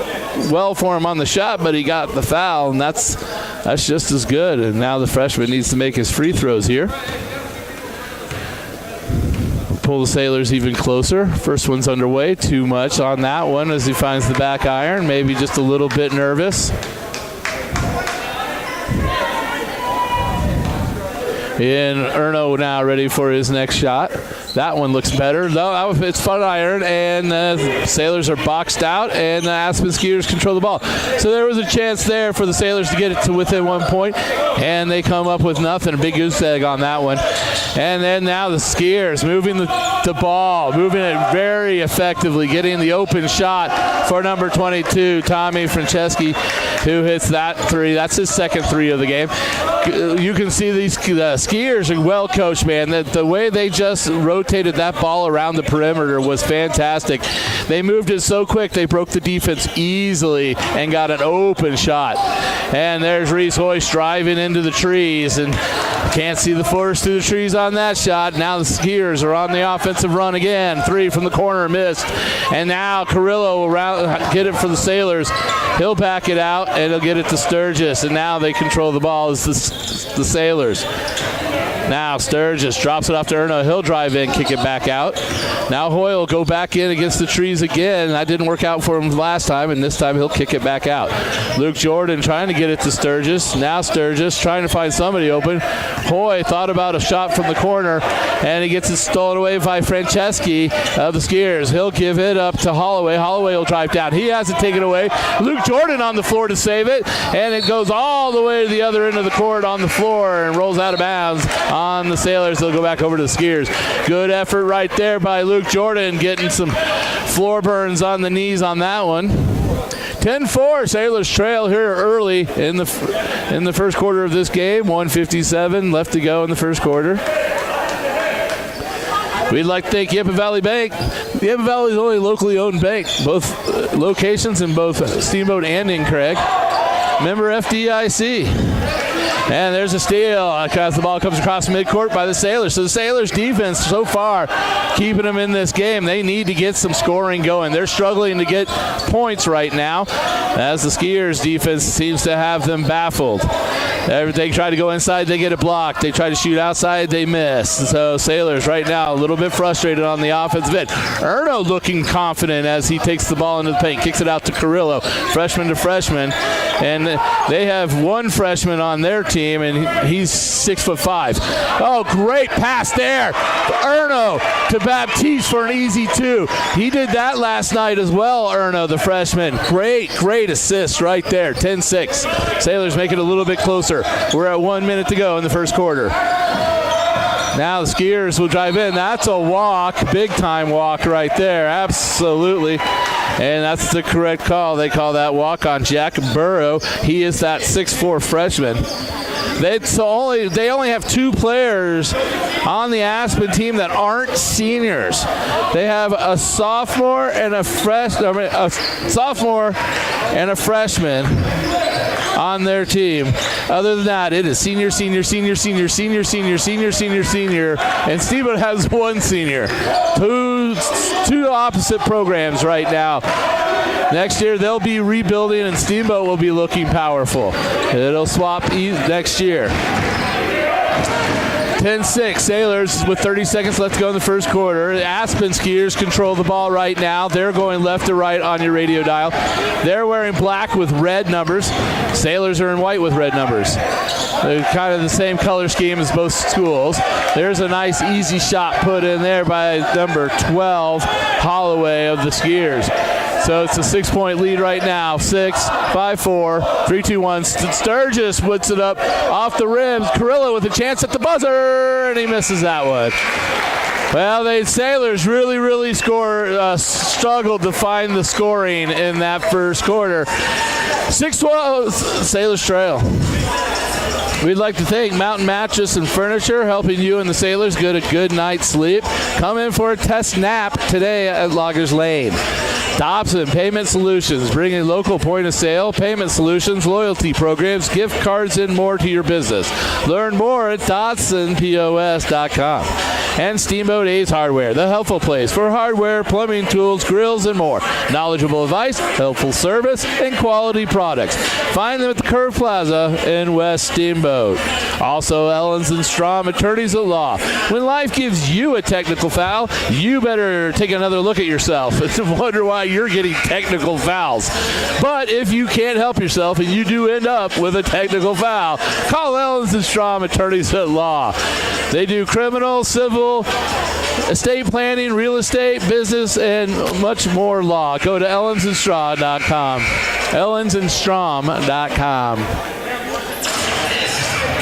well for him on the shot, but he got the foul, and that's just as good. And now the freshman needs to make his free throws here. Pull the Sailors even closer. First one's underway. Too much on that one as he finds the back iron. Maybe just a little bit nervous. And Erno now ready for his next shot. That one looks better. No, it's front iron, and the Sailors are boxed out, and the Aspen Skiers control the ball. So there was a chance there for the Sailors to get it to within 1 point, and they come up with nothing. A big goose egg on that one. And then now the Skiers moving the ball, moving it very effectively, getting the open shot for number 22, Tommy Franceschi, who hits that 3. That's his second 3 of the game. You can see these Skiers are well coached, man. The way they just rotated that ball around the perimeter was fantastic. They moved it so quick they broke the defense easily and got an open shot. And there's Reese Hoyce driving into the trees, and can't see the forest through the trees on that shot. Now the Skiers are on the offensive run again. 3 from the corner, missed. And now Carrillo will get it for the Sailors. He'll back it out, and he'll get it to Sturgis. And now they control the ball as the Sailors. Now Sturgis drops it off to Erno. He'll drive in, kick it back out. Now Hoyle will go back in against the trees again. That didn't work out for him last time, and this time he'll kick it back out. Luke Jordan trying to get it to Sturgis. Now Sturgis trying to find somebody open. Hoy thought about a shot from the corner, and he gets it stolen away by Franceschi of the Skiers. He'll give it up to Holloway. Holloway will drive down. He has it taken away. Luke Jordan on the floor to save it, and it goes all the way to the other end of the court on the floor and rolls out of bounds on the Sailors. They'll go back over to the Skiers. Good effort right there by Luke Jordan, getting some floor burns on the knees on that one. 10-4, Sailors trail here early in the first quarter of this game. 1:57 left to go in the first quarter. We'd like to thank Yampa Valley Bank. The Yampa Valley is the only locally owned bank, both locations in both Steamboat and in Craig. Member FDIC. And there's a steal because the ball comes across midcourt by the Sailors. So the Sailors defense so far keeping them in this game. They need to get some scoring going. They're struggling to get points right now as the Skiers defense seems to have them baffled. They try to go inside, they get it blocked. They try to shoot outside, they miss. So Sailors right now a little bit frustrated on the offensive end. Erno looking confident as he takes the ball into the paint, kicks it out to Carrillo, freshman to freshman. And they have one freshman on their team, and he's 6'5". Oh, great pass there. Erno to Baptiste for an easy 2. He did that last night as well, Erno, the freshman. Great assist right there, 10-6. Sailors make it a little bit closer. We're at 1 minute to go in the first quarter. Now the Skiers will drive in. That's a walk, big-time walk right there, absolutely. And that's the correct call. They call that walk on Jack Burrow. He is that 6'4" freshman. They only have 2 players on the Aspen team that aren't seniors. They have a sophomore and a freshman on their team. Other than that, it is senior, and Steamboat has 1 senior. Two opposite programs right now. Next year they'll be rebuilding and Steamboat will be looking powerful. It'll swap next year. 10-6, Sailors with 30 seconds left to go in the first quarter. The Aspen Skiers control the ball right now. They're going left to right on your radio dial. They're wearing black with red numbers. Sailors are in white with red numbers. They're kind of the same color scheme as both schools. There's a nice easy shot put in there by number 12, Holloway of the Skiers. So it's a 6-point lead right now. 6, 5-4, 3-2-1. Sturgis puts it up off the rim. Carrillo with a chance at the buzzer, and he misses that one. Well, the Sailors really struggled to find the scoring in that first quarter. 6-12, Sailors trail. We'd like to thank Mountain Mattress and Furniture, helping you and the Sailors get a good night's sleep. Come in for a test nap today at Loggers Lane. Dobson Payment Solutions, bringing local point-of-sale payment solutions, loyalty programs, gift cards, and more to your business. Learn more at DotsonPOS.com. And Steamboat A's Hardware, the helpful place for hardware, plumbing, tools, grills, and more. Knowledgeable advice, helpful service, and quality products. Find them at the Curve Plaza in West Steamboat. Also, Ellens and Strom, attorneys at law. When life gives you a technical foul, you better take another look at yourself and wonder why you're getting technical fouls. But if you can't help yourself and you do end up with a technical foul, call Ellens and Strom, attorneys at law. They do criminal, civil, estate planning, real estate, business, and much more law. Go to ellensandstrom.com. ellensandstrom.com.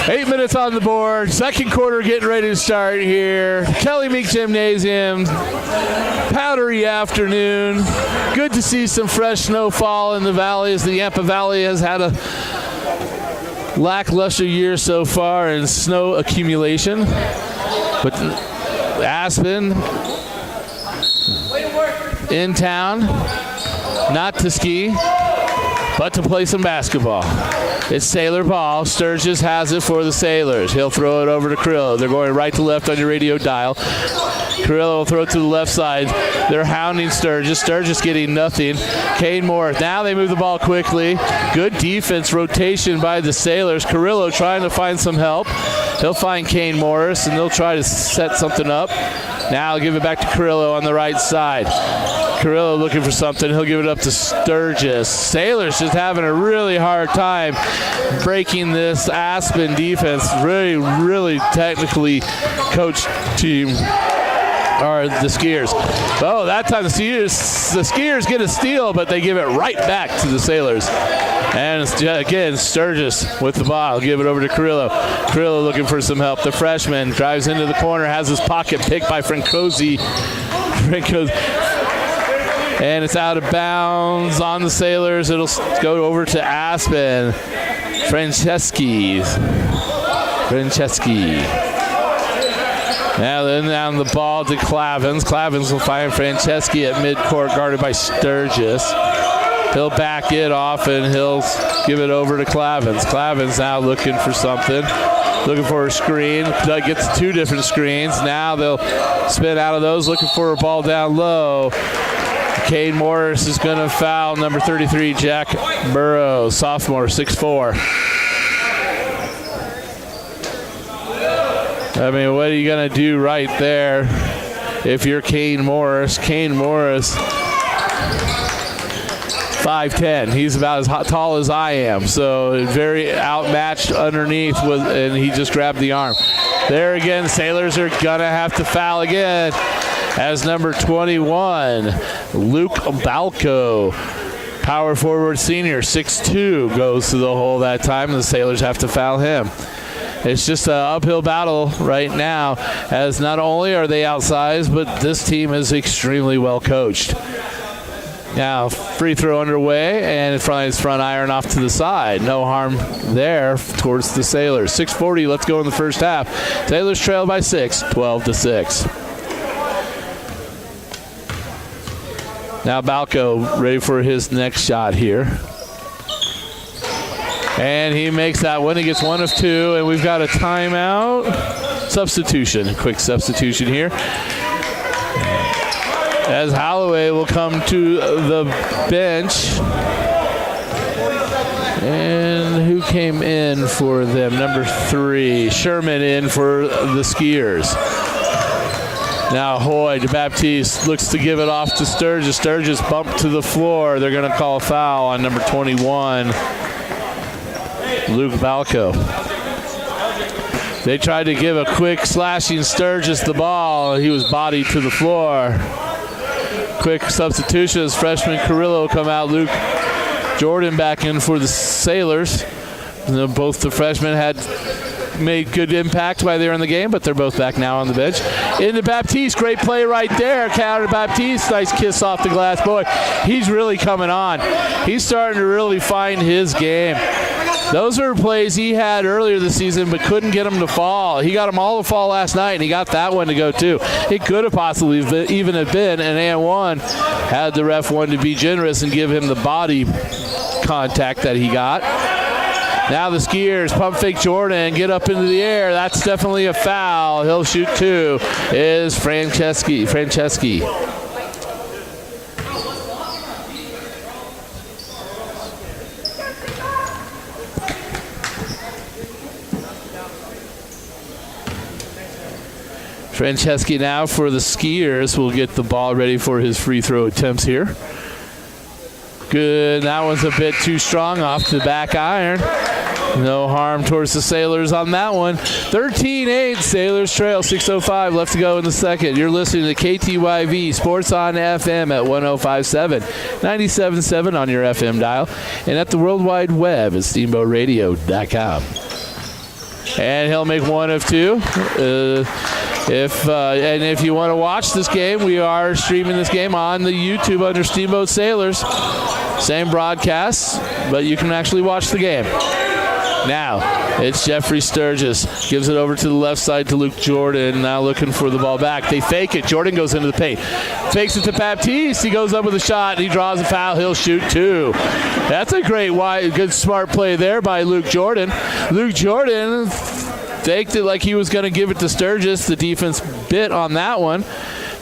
8 minutes on the board. Second quarter getting ready to start here. Kelly Meek Gymnasium. Powdery afternoon. Good to see some fresh snowfall in the valley as the Yampa Valley has had a lackluster year so far in snow accumulation. But Aspen in town, not to ski, but to play some basketball. It's Sailor ball. Sturgis has it for the Sailors. He'll throw it over to Carrillo. They're going right to left on your radio dial. Carrillo will throw it to the left side. They're hounding Sturgis. Sturgis getting nothing. Kane Moore. Now they move the ball quickly. Good defense rotation by the Sailors. Carrillo trying to find some help. He'll find Kane Morris, and they'll try to set something up. Now I'll give it back to Carrillo on the right side. Carrillo looking for something. He'll give it up to Sturgis. Sailors just having a really hard time breaking this Aspen defense. Really technically coached team are the Skiers. Oh, that time the Skiers get a steal, but they give it right back to the Sailors. And again, Sturgis with the ball. Give it over to Carrillo. Carrillo looking for some help. The freshman drives into the corner, has his pocket picked by Francosi. And it's out of bounds on the Sailors. It'll go over to Aspen. Franceschi. Now then down the ball to Clavins. Clavins will find Franceschi at midcourt, guarded by Sturgis. He'll back it off and he'll give it over to Clavins. Clavins now looking for something. Looking for a screen. Doug gets 2 different screens. Now they'll spin out of those, looking for a ball down low. Cade Morris is going to foul number 33, Jack Burrows, sophomore, 6'4". I mean, what are you going to do right there if you're Kane Morris? Kane Morris, 5'10". He's about as tall as I am, so very outmatched underneath, and he just grabbed the arm. There again, Sailors are going to have to foul again as number 21, Luke Balco, power forward senior, 6'2", goes to the hole that time, and the Sailors have to foul him. It's just an uphill battle right now, as not only are they outsized, but this team is extremely well coached. Now, free throw underway, and it's front iron off to the side. No harm there towards the Sailors. 6:40, let's go in the first half. Sailors trail by 6, 12-6. Now Balco ready for his next shot here. And he makes that one. He gets 1 of 2, and we've got a timeout. Substitution, quick substitution here. As Holloway will come to the bench. And who came in for them? Number 3, Sherman in for the Skiers. Now Hoyd Baptiste looks to give it off to Sturgis. Sturgis bumped to the floor. They're going to call a foul on number 21, Luke Balco. They tried to give a quick slashing Sturgis the ball. He was bodied to the floor. Quick substitution as freshman Carrillo come out. Luke Jordan back in for the Sailors. Both the freshmen had made good impact while they were in the game, but they're both back now on the bench. Into Baptiste, great play right there. Counter Baptiste, nice kiss off the glass. Boy, he's really coming on. He's starting to really find his game. Those are plays he had earlier this season, but couldn't get them to fall. He got them all to fall last night, and he got that one to go too. It could have possibly even have been an and one had the ref wanted to be generous and give him the body contact that he got. Now the Skiers pump fake Jordan, get up into the air. That's definitely a foul. He'll shoot 2. Is Franceschi. Franceschi now for the Skiers will get the ball ready for his free throw attempts here. Good. That one's a bit too strong off the back iron. No harm towards the Sailors on that one. 13-8, Sailors trail, 6:05 left to go in the second. You're listening to KTYV Sports on FM at 105.7, 97.7 on your FM dial, and at the World Wide Web at steamboatradio.com. And he'll make 1 of 2. If you want to watch this game, we are streaming this game on the YouTube under Steamboat Sailors. Same broadcast, but you can actually watch the game. Now, it's Jeffrey Sturgis. Gives it over to the left side to Luke Jordan. Now looking for the ball back. They fake it. Jordan goes into the paint. Fakes it to Baptiste. He goes up with a shot, and he draws a foul. He'll shoot 2. That's a great, good, smart play there by Luke Jordan. Luke Jordan faked it like he was going to give it to Sturgis. The defense bit on that one,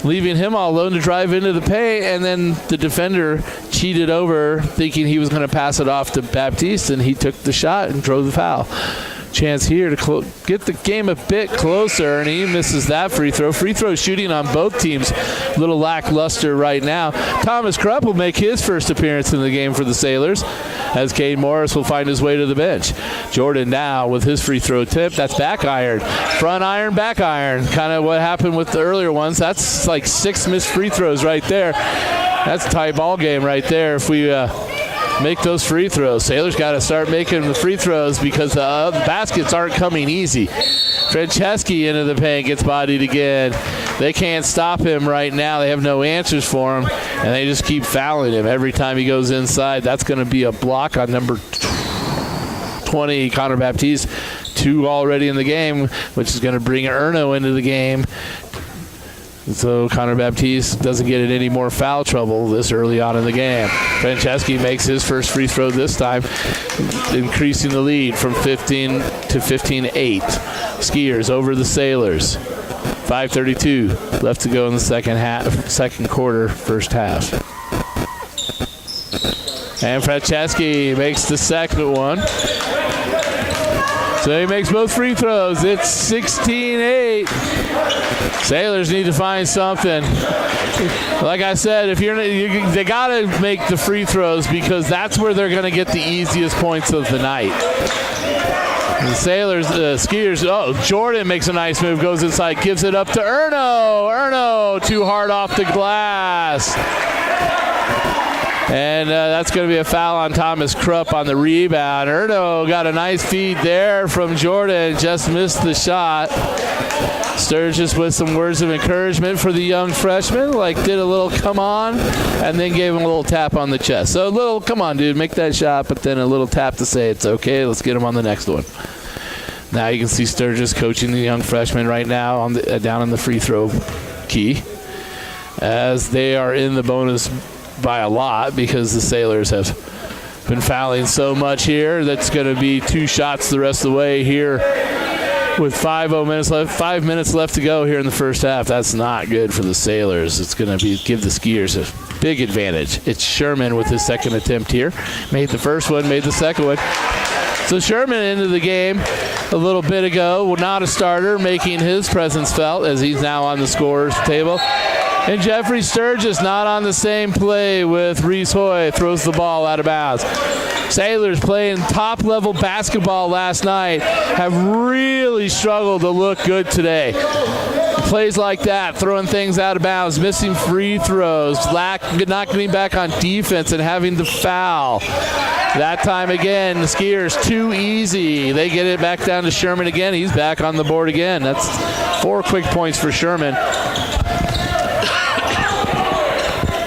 leaving him all alone to drive into the paint, and then the defender cheated over thinking he was going to pass it off to Baptiste, and he took the shot and drove the foul. Chance here to get the game a bit closer, and he misses that free throw. Free throw shooting on both teams a little lackluster right now. Thomas Krupp will make his first appearance in the game for the Sailors, as Cade Morris will find his way to the bench. Jordan now with his free throw tip. That's back iron. Front iron, back iron. Kind of what happened with the earlier ones. That's like 6 missed free throws right there. That's a tight ball game right there if we make those free throws. Sailors got to start making the free throws because the baskets aren't coming easy. Franceschi into the paint, gets bodied again. They can't stop him right now. They have no answers for him, and they just keep fouling him every time he goes inside. That's going to be a block on number 20, Connor Baptiste. 2 already in the game, which is going to bring Erno into the game. So Connor Baptiste doesn't get in any more foul trouble this early on in the game. Franceschi makes his first free throw this time, increasing the lead from 15 to 15-8. Skiers over the Sailors. 5:32 left to go in the second quarter, first half. And Franceschi makes the second one. So he makes both free throws. It's 16-8. Sailors need to find something. Like I said, if they got to make the free throws because that's where they're going to get the easiest points of the night. The Sailors, Skiers, Jordan makes a nice move, goes inside, gives it up to Erno. Erno, too hard off the glass. And that's going to be a foul on Thomas Krupp on the rebound. Erno got a nice feed there from Jordan, just missed the shot. Sturgis with some words of encouragement for the young freshman, did a little come on, and then gave him a little tap on the chest. So a little, come on, dude, make that shot, but then a little tap to say it's okay, let's get him on the next one. Now you can see Sturgis coaching the young freshman right now down on the free throw key, as they are in the bonus by a lot because the Sailors have been fouling so much here. That's going to be 2 shots the rest of the way here with 5 minutes left to go here in the first half. That's not good for the Sailors. It's going to give the Skiers a big advantage. It's Sherman with his second attempt here. Made the first one, made the second one. So Sherman into the game a little bit ago, not a starter, making his presence felt as he's now on the scorer's table. And Jeffrey Sturgis not on the same play with Reese Hoy, throws the ball out of bounds. Sailors playing top-level basketball last night have really struggled to look good today. Plays like that, throwing things out of bounds, missing free throws, not getting back on defense and having to foul. That time again, the Skiers too easy. They get it back down to Sherman again. He's back on the board again. That's 4 quick points for Sherman.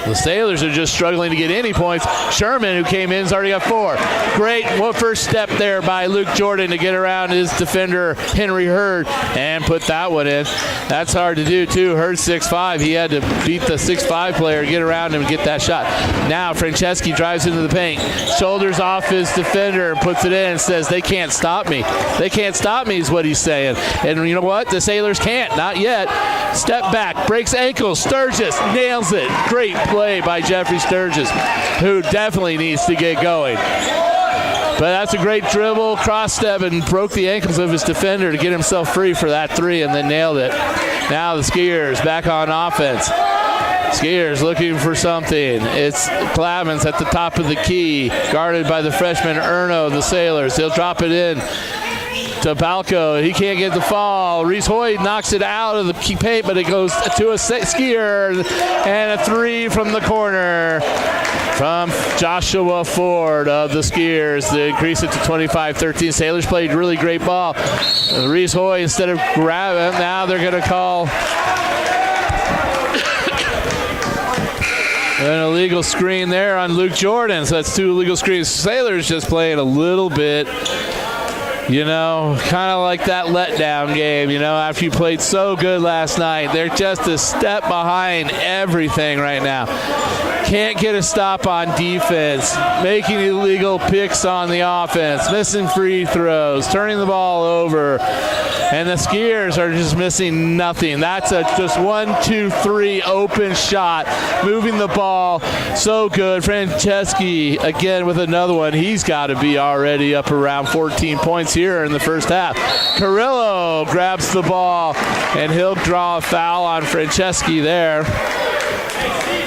The Sailors are just struggling to get any points. Sherman, who came in, has already got 4. Great first step there by Luke Jordan to get around his defender, Henry Hurd, and put that one in. That's hard to do, too. Hurd 6'5". He had to beat the 6'5" player, get around him, and get that shot. Now Franceschi drives into the paint, shoulders off his defender, and puts it in and says, they can't stop me. They can't stop me is what he's saying. And you know what? The Sailors can't. Not yet. Step back, breaks ankles. Sturgis nails it. Great play by Jeffrey Sturgis, who definitely needs to get going. But that's a great dribble, cross step, and broke the ankles of his defender to get himself free for that 3 and then nailed it. Now the Skiers back on offense. Skiers looking for something. It's Clavins at the top of the key, guarded by the freshman Erno of the Sailors. He'll drop it in to Balco. He can't get the fall. Reese Hoy knocks it out of the paint, but it goes to a Skier, and a 3 from the corner from Joshua Ford of the Skiers to increase it to 25-13. Sailors played really great ball. Reese Hoy, instead of grabbing, now they're going to call an illegal screen there on Luke Jordan. So that's 2 illegal screens. Sailors just playing a little bit, kind of like that letdown game, after you played so good last night. They're just a step behind everything right now. Can't get a stop on defense, making illegal picks on the offense, missing free throws, turning the ball over, and the Skiers are just missing nothing. That's a just 1, 2, 3 open shot, moving the ball so good. Franceschi again with another one. He's got to be already up around 14 points here in the first half. Carrillo grabs the ball, and he'll draw a foul on Franceschi there,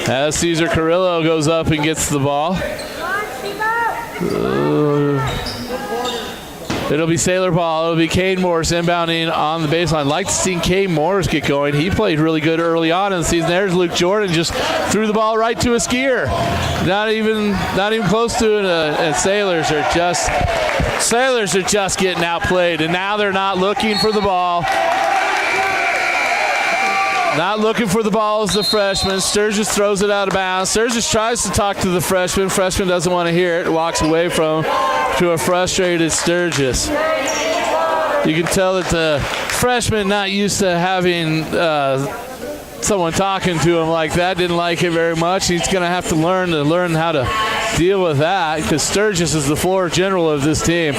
as Cesar Carrillo goes up and gets the ball. It'll be Sailor ball. It'll be Kane Morris inbounding on the baseline. Like to see Kane Morris get going. He played really good early on in the season. There's Luke Jordan, just threw the ball right to a Skier. Not even close to it. And Sailors are just getting outplayed. And now they're not looking for the ball. Not looking for the ball is the freshman. Sturgis throws it out of bounds. Sturgis tries to talk to the freshman. Freshman doesn't want to hear it. Walks away from him to a frustrated Sturgis. You can tell that the freshman, not used to having someone talking to him like that, didn't like it very much. He's going to have to learn how to deal with that, because Sturgis is the floor general of this team.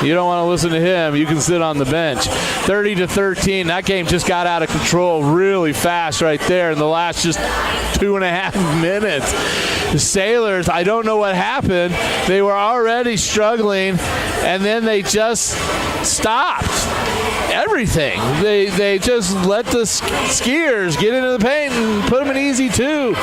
You don't want to listen to him. You can sit on the bench. 30-13. That game just got out of control really fast right there in the last just 2.5 minutes. The Sailors, I don't know what happened. They were already struggling, and then they just stopped everything. They just let the skiers get into the paint and put them in easy two.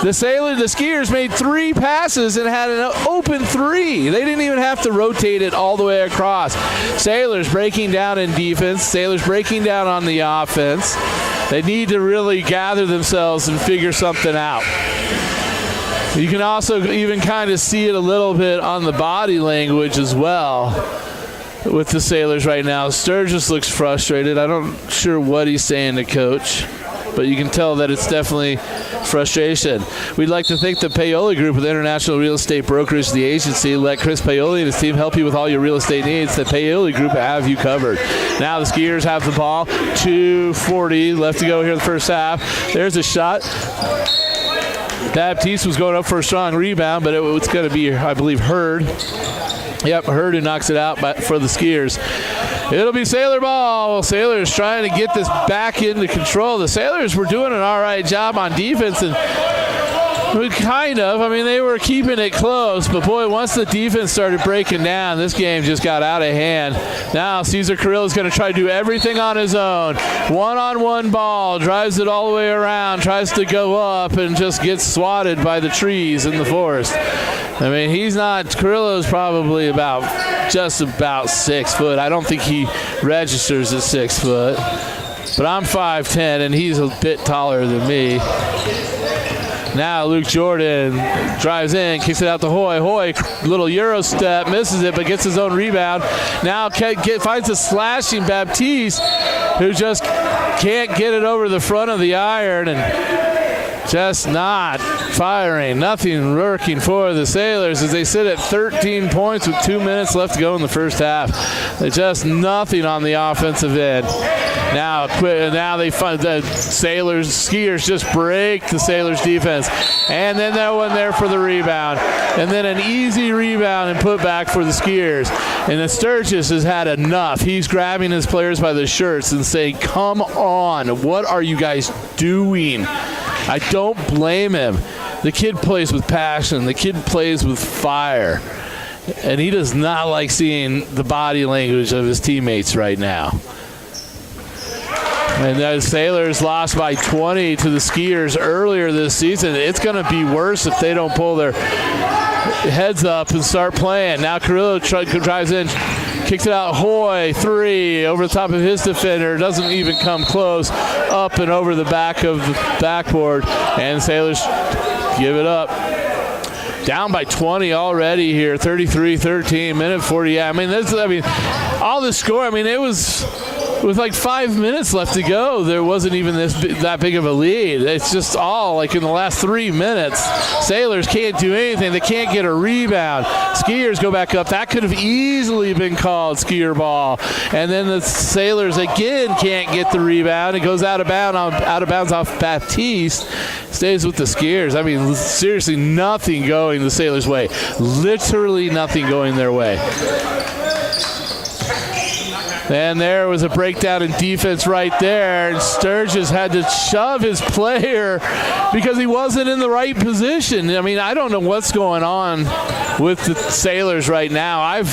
The skiers made 3 passes and had an open 3. They didn't even have to rotate it all the way across. Sailors breaking down in defense. Sailors breaking down on the offense. They need to really gather themselves and figure something out. You can also even kind of see it a little bit on the body language as well with the Sailors right now. Sturgis looks frustrated. I'm not sure what he's saying to Coach, but you can tell that it's definitely frustration. We'd like to thank the Paoli Group with International Real Estate Brokerage, the agency. Let Chris Paoli and his team help you with all your real estate needs. The Paoli Group have you covered. Now the Skiers have the ball. 2:40 left to go here in the first half. There's a shot. Baptiste was going up for a strong rebound, but it's going to be, I believe, Hurd. Yep, Hurd who knocks it out for the Skiers. It'll be Sailor ball. Sailors trying to get this back into control. The Sailors were doing an all right job on defense, and they were keeping it close, but boy, once the defense started breaking down, this game just got out of hand. Now Cesar Carrillo is going to try to do everything on his own. One-on-one ball, drives it all the way around, tries to go up, and just gets swatted by the trees in the forest. Carrillo's probably just about 6 foot. I don't think he registers at 6 foot, but I'm 5'10", and he's a bit taller than me. Now Luke Jordan drives in, kicks it out to Hoy. Hoy, little Euro step, misses it, but gets his own rebound. Now finds a slashing Baptiste, who just can't get it over the front of the iron, and just not firing. Nothing working for the Sailors as they sit at 13 points with 2 minutes left to go in the first half. Just nothing on the offensive end. Now they find the Skiers just break the Sailors defense. And then that one there for the rebound. And then an easy rebound and put back for the Skiers. And the Sturgis has had enough. He's grabbing his players by the shirts and saying, come on, what are you guys doing? I don't blame him. The kid plays with passion. The kid plays with fire. And he does not like seeing the body language of his teammates right now. And the Sailors lost by 20 to the Skiers earlier this season. It's going to be worse if they don't pull their heads up and start playing. Now Carrillo drives in, kicks it out. Hoy, 3 over the top of his defender. Doesn't even come close. Up and over the back of the backboard. And Sailors give it up. Down by 20 already here. 33-13, minute 40. All the score. It was with like 5 minutes left to go. There wasn't even that big of a lead. It's just all like in the last 3 minutes. Sailors can't do anything. They can't get a rebound. Skiers go back up. That could have easily been called skier ball. And then the Sailors again can't get the rebound. It goes out of bounds off Baptiste. Stays with the Skiers. Seriously, nothing going the Sailors' way. Literally nothing going their way. And there was a breakdown in defense right there. And Sturgis had to shove his player because he wasn't in the right position. I don't know what's going on with the Sailors right now. I've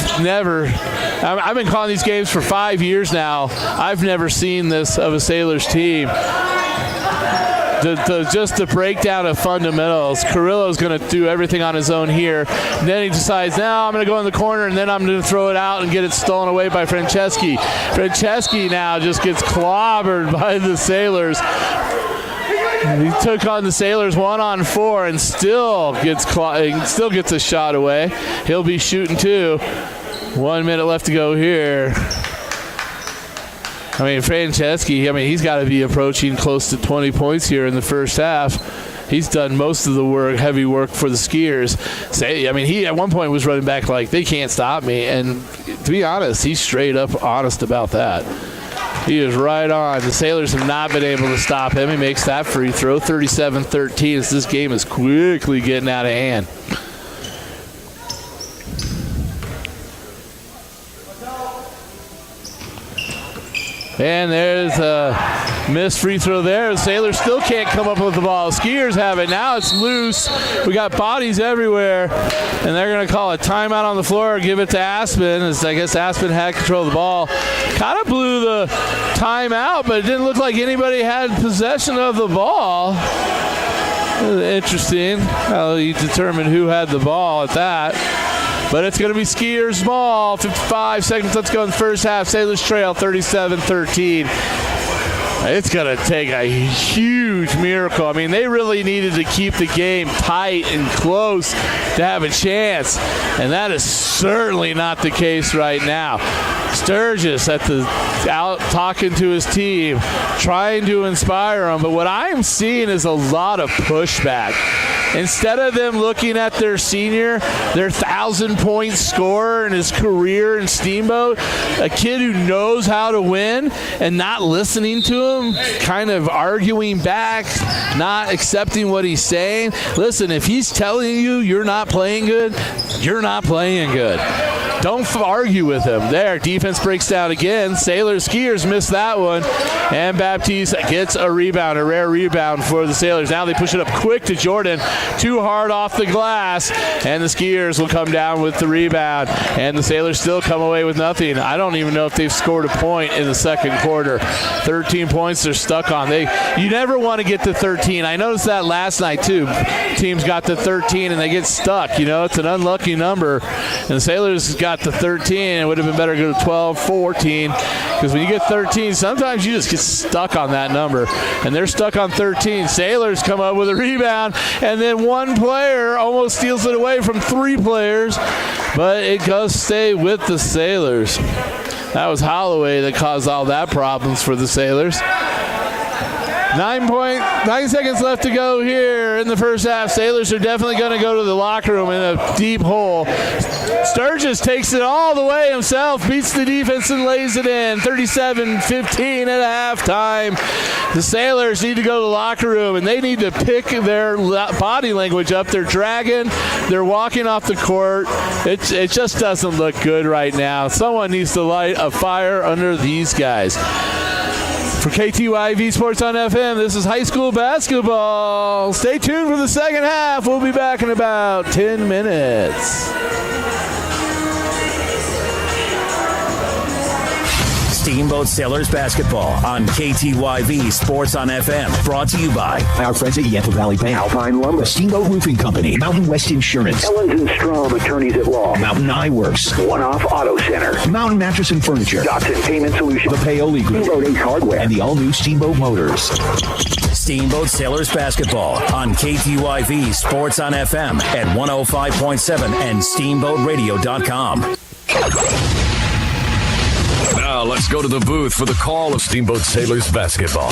been calling these games for 5 years now. I've never seen this of a Sailors team. Just the breakdown of fundamentals. Carrillo's going to do everything on his own here. And then he decides, now I'm going to go in the corner, and then I'm going to throw it out and get it stolen away by Franceschi. Franceschi now just gets clobbered by the Sailors. He took on the Sailors 1-on-4 and still gets a shot away. He'll be shooting 2. 1 minute left to go here. I mean, Franceschi, he's got to be approaching close to 20 points here in the first half. He's done most of the heavy work for the Skiers. He at one point was running back like, they can't stop me. And to be honest, he's straight up honest about that. He is right on. The Sailors have not been able to stop him. He makes that free throw, 37-13, as this game is quickly getting out of hand. And there's a missed free throw there. The Sailors still can't come up with the ball. Skiers have it. Now it's loose. We got bodies everywhere. And they're going to call a timeout on the floor or give it to Aspen, as I guess Aspen had control of the ball. Kind of blew the timeout, but it didn't look like anybody had possession of the ball. Interesting how you determine who had the ball at that. But it's going to be Skiers ball. 55 seconds. Let's go in the first half. Sailors trail 37-13. It's going to take a huge miracle. They really needed to keep the game tight and close to have a chance. And that is certainly not the case right now. Sturgis out talking to his team, trying to inspire them. But what I'm seeing is a lot of pushback. Instead of them looking at their senior, their 1,000-point scorer in his career in Steamboat, a kid who knows how to win, and not listening to him, kind of arguing back, not accepting what he's saying. Listen, if he's telling you you're not playing good, you're not playing good. Don't argue with him. There, defense breaks down again. Sailors, Skiers miss that one. And Baptiste gets a rebound, a rare rebound for the Sailors. Now they push it up quick to Jordan. Too hard off the glass. And the Skiers will come down with the rebound. And the Sailors still come away with nothing. I don't even know if they've scored a point in the second quarter. 13 points they're stuck on. You never want to get to 13. I noticed that last night, too. Teams got to 13 and they get stuck. It's an unlucky number. And the Sailors got to 13. It would have been better to go to 12, 14. Because when you get 13, sometimes you just get stuck on that number. And they're stuck on 13. Sailors come up with a rebound. And then one player almost steals it away from three players. But it does stay with the Sailors. That was Holloway that caused all that problems for the Sailors. 9 seconds left to go here in the first half. Sailors are definitely going to go to the locker room in a deep hole. Sturgis takes it all the way himself, beats the defense and lays it in. 37-15 at halftime. The Sailors need to go to the locker room, and they need to pick their body language up. They're dragging. They're walking off the court. It just doesn't look good right now. Someone needs to light a fire under these guys. For KTYV Sports on FM, this is high school basketball. Stay tuned for the second half. We'll be back in about 10 minutes. Steamboat Sailors basketball on KTYV Sports on FM. Brought to you by our friends at Yampa Valley Bank, Alpine Lumber, Steamboat Roofing Company, Mountain West Insurance, Ellens & Strom Attorneys at Law, Mountain Eye Works, One Off Auto Center, Mountain Mattress and Furniture, Dotson Payment Solutions, the Paoli Group, Steamboat Ace Hardware, and the all-new Steamboat Motors. Steamboat Sailors basketball on KTYV Sports on FM at 105.7 and SteamboatRadio.com. Now let's go to the booth for the call of Steamboat Sailors basketball.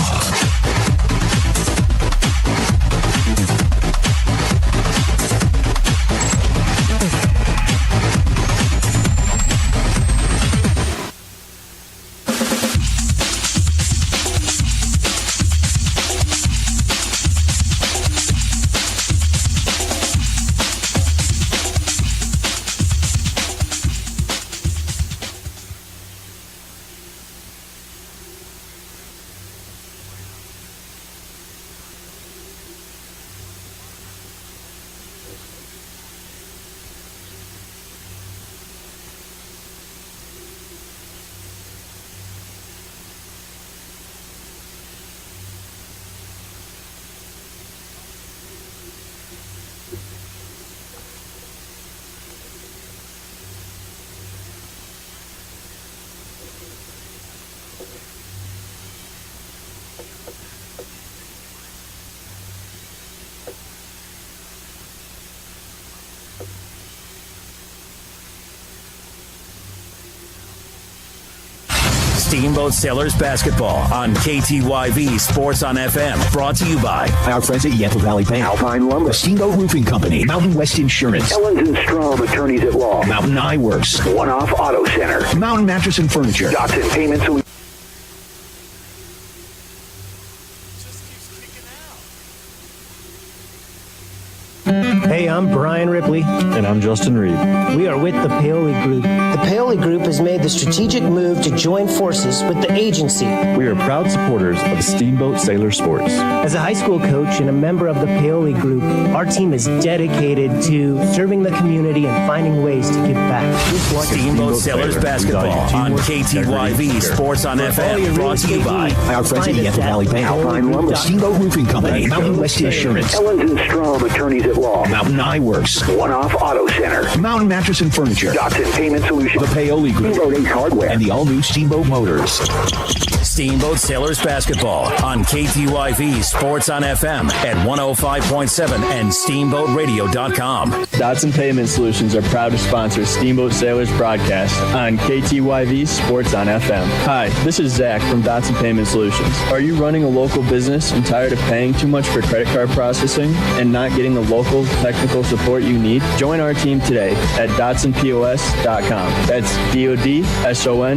Steamboat Sailors Basketball on KTYV Sports on FM. Brought to you by our friends at Yampa Valley Bank, Alpine Lumber, Steamboat Roofing Company, Mountain West Insurance, Ellens & Strom Attorneys at Law, Mountain Eye Works, One Off Auto Center, Mountain Mattress and Furniture, Dotson Payment Solutions. Hey, I'm Brian Ripley. And I'm Justin Reed. We are with the Paoli Group. The Paoli Group has made the strategic move to join forces with the agency. We are proud supporters of Steamboat Sailor Sports. As a high school coach and a member of the Paoli Group, our team is dedicated to serving the community and finding ways to give back. Steamboat Sailors Basketball on KTYV Sports on FM. Brought to you by our friends at Yampa Valley Bank, Alpine Lumber, Steamboat Roofing Company, Mountain West Insurance, Ellens & Strom Attorneys at Law, Mountain Eye Works, One Off Auto Center, Mountain Mattress and Furniture, Dotson Payment Solutions, the Paoli Group, Steamboat Ace Hardware, and the all-new Steamboat Motors. Steamboat Sailors Basketball on KTYV Sports on FM at 105.7 and SteamboatRadio.com. Dotson Payment Solutions are proud to sponsor Steamboat Sailors broadcast on KTYV Sports on FM. Hi, this is Zach from Dotson Payment Solutions. Are you running a local business and tired of paying too much for credit card processing and not getting the local technical support you need? Join our team today at DotsonPOS.com. That's DOTSONPOS.com.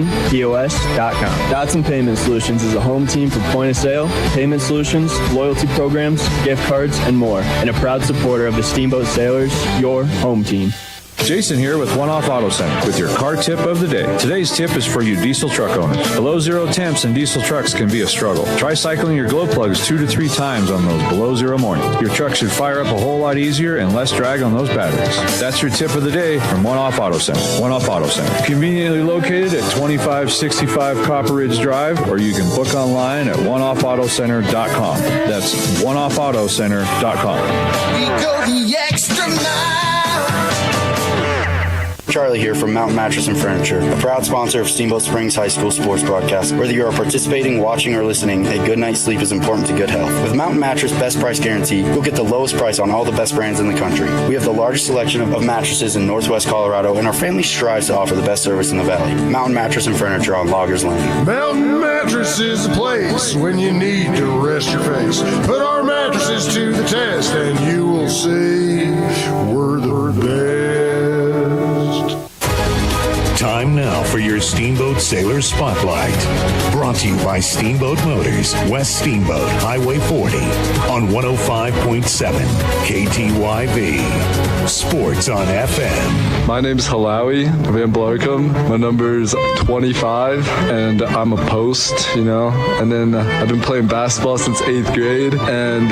Dotson Payment Solutions is a home team for point of sale, payment solutions, loyalty programs, gift cards, and more, and a proud supporter of the Steamboat Sailors, your home team. Jason here with One Off Auto Center with your car tip of the day. Today's tip is for you diesel truck owners. Below zero temps in diesel trucks can be a struggle. Try cycling your glow plugs 2 to 3 times on those below zero mornings. Your truck should fire up a whole lot easier and less drag on those batteries. That's your tip of the day from One Off Auto Center. One Off Auto Center. Conveniently located at 2565 Copper Ridge Drive, or you can book online at oneoffautocenter.com. That's oneoffautocenter.com. We go the extra mile. Charlie here from Mountain Mattress and Furniture, a proud sponsor of Steamboat Springs High School sports broadcast. Whether you are participating, watching, or listening, a good night's sleep is important to good health. With Mountain Mattress Best Price Guarantee, you'll get the lowest price on all the best brands in the country. We have the largest selection of mattresses in Northwest Colorado, and our family strives to offer the best service in the valley. Mountain Mattress and Furniture on Loggers Lane. Mountain Mattress is the place when you need to rest your face. Put our mattresses to the test, and you will see we're the best. Time now for your Steamboat Sailor Spotlight. Brought to you by Steamboat Motors, West Steamboat, Highway 40, on 105.7 KTYV. Sports on FM. My name's Halawi Van Blarcom. My number's 25, and I'm a post, And then I've been playing basketball since 8th grade, and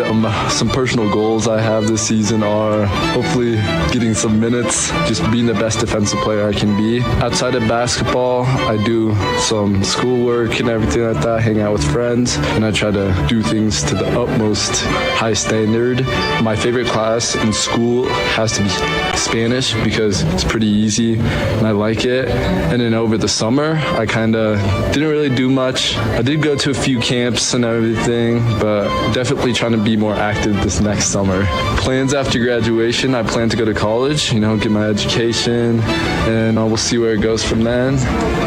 some personal goals I have this season are hopefully getting some minutes, just being the best defensive player I can be. Outside of basketball, I do some schoolwork and everything like that, hang out with friends, and I try to do things to the utmost high standard. My favorite class in school has to be Spanish because it's pretty easy and I like it. And then over the summer, I kind of didn't really do much. I did go to a few camps and everything, but definitely trying to be more active this next summer. Plans after graduation, I plan to go to college, get my education, and we'll see where it goes from then.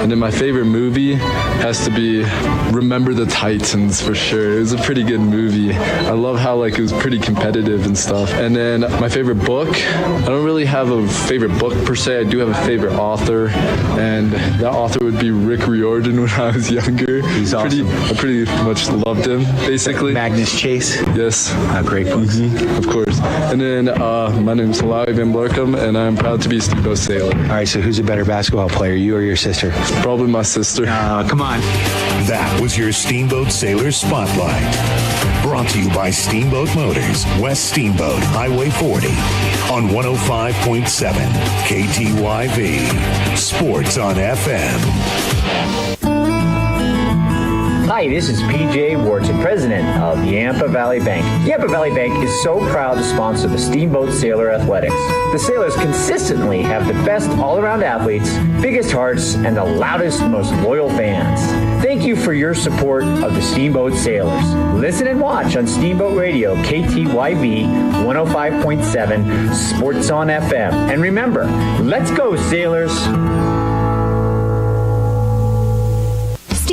And then my favorite movie has to be Remember the Titans for sure. It was a pretty good movie. I love how it was pretty competitive and stuff. And then my favorite book, I don't really have a favorite book per se. I do have a favorite author, and that author would be Rick Riordan when I was younger. He's awesome. I pretty much loved him, basically. Magnus Chase? Yes. Great books. Of course. And then my name is Halawi Van Blarcom, and I'm proud to be a Steamboat Sailor. All right, so who's a better basketball player, you or your sister? Probably my sister. Come on. That was your Steamboat Sailor Spotlight. Brought to you by Steamboat Motors, West Steamboat, Highway 40, on 105.7 KTYV. Sports on FM. Hi, this is PJ Wharton, president of Yampa Valley Bank. Yampa Valley Bank is so proud to sponsor the Steamboat Sailor Athletics. The Sailors consistently have the best all-around athletes, biggest hearts, and the loudest, most loyal fans. Thank you for your support of the Steamboat Sailors. Listen and watch on Steamboat Radio, KTYV 105.7, Sports on FM. And remember, let's go, Sailors!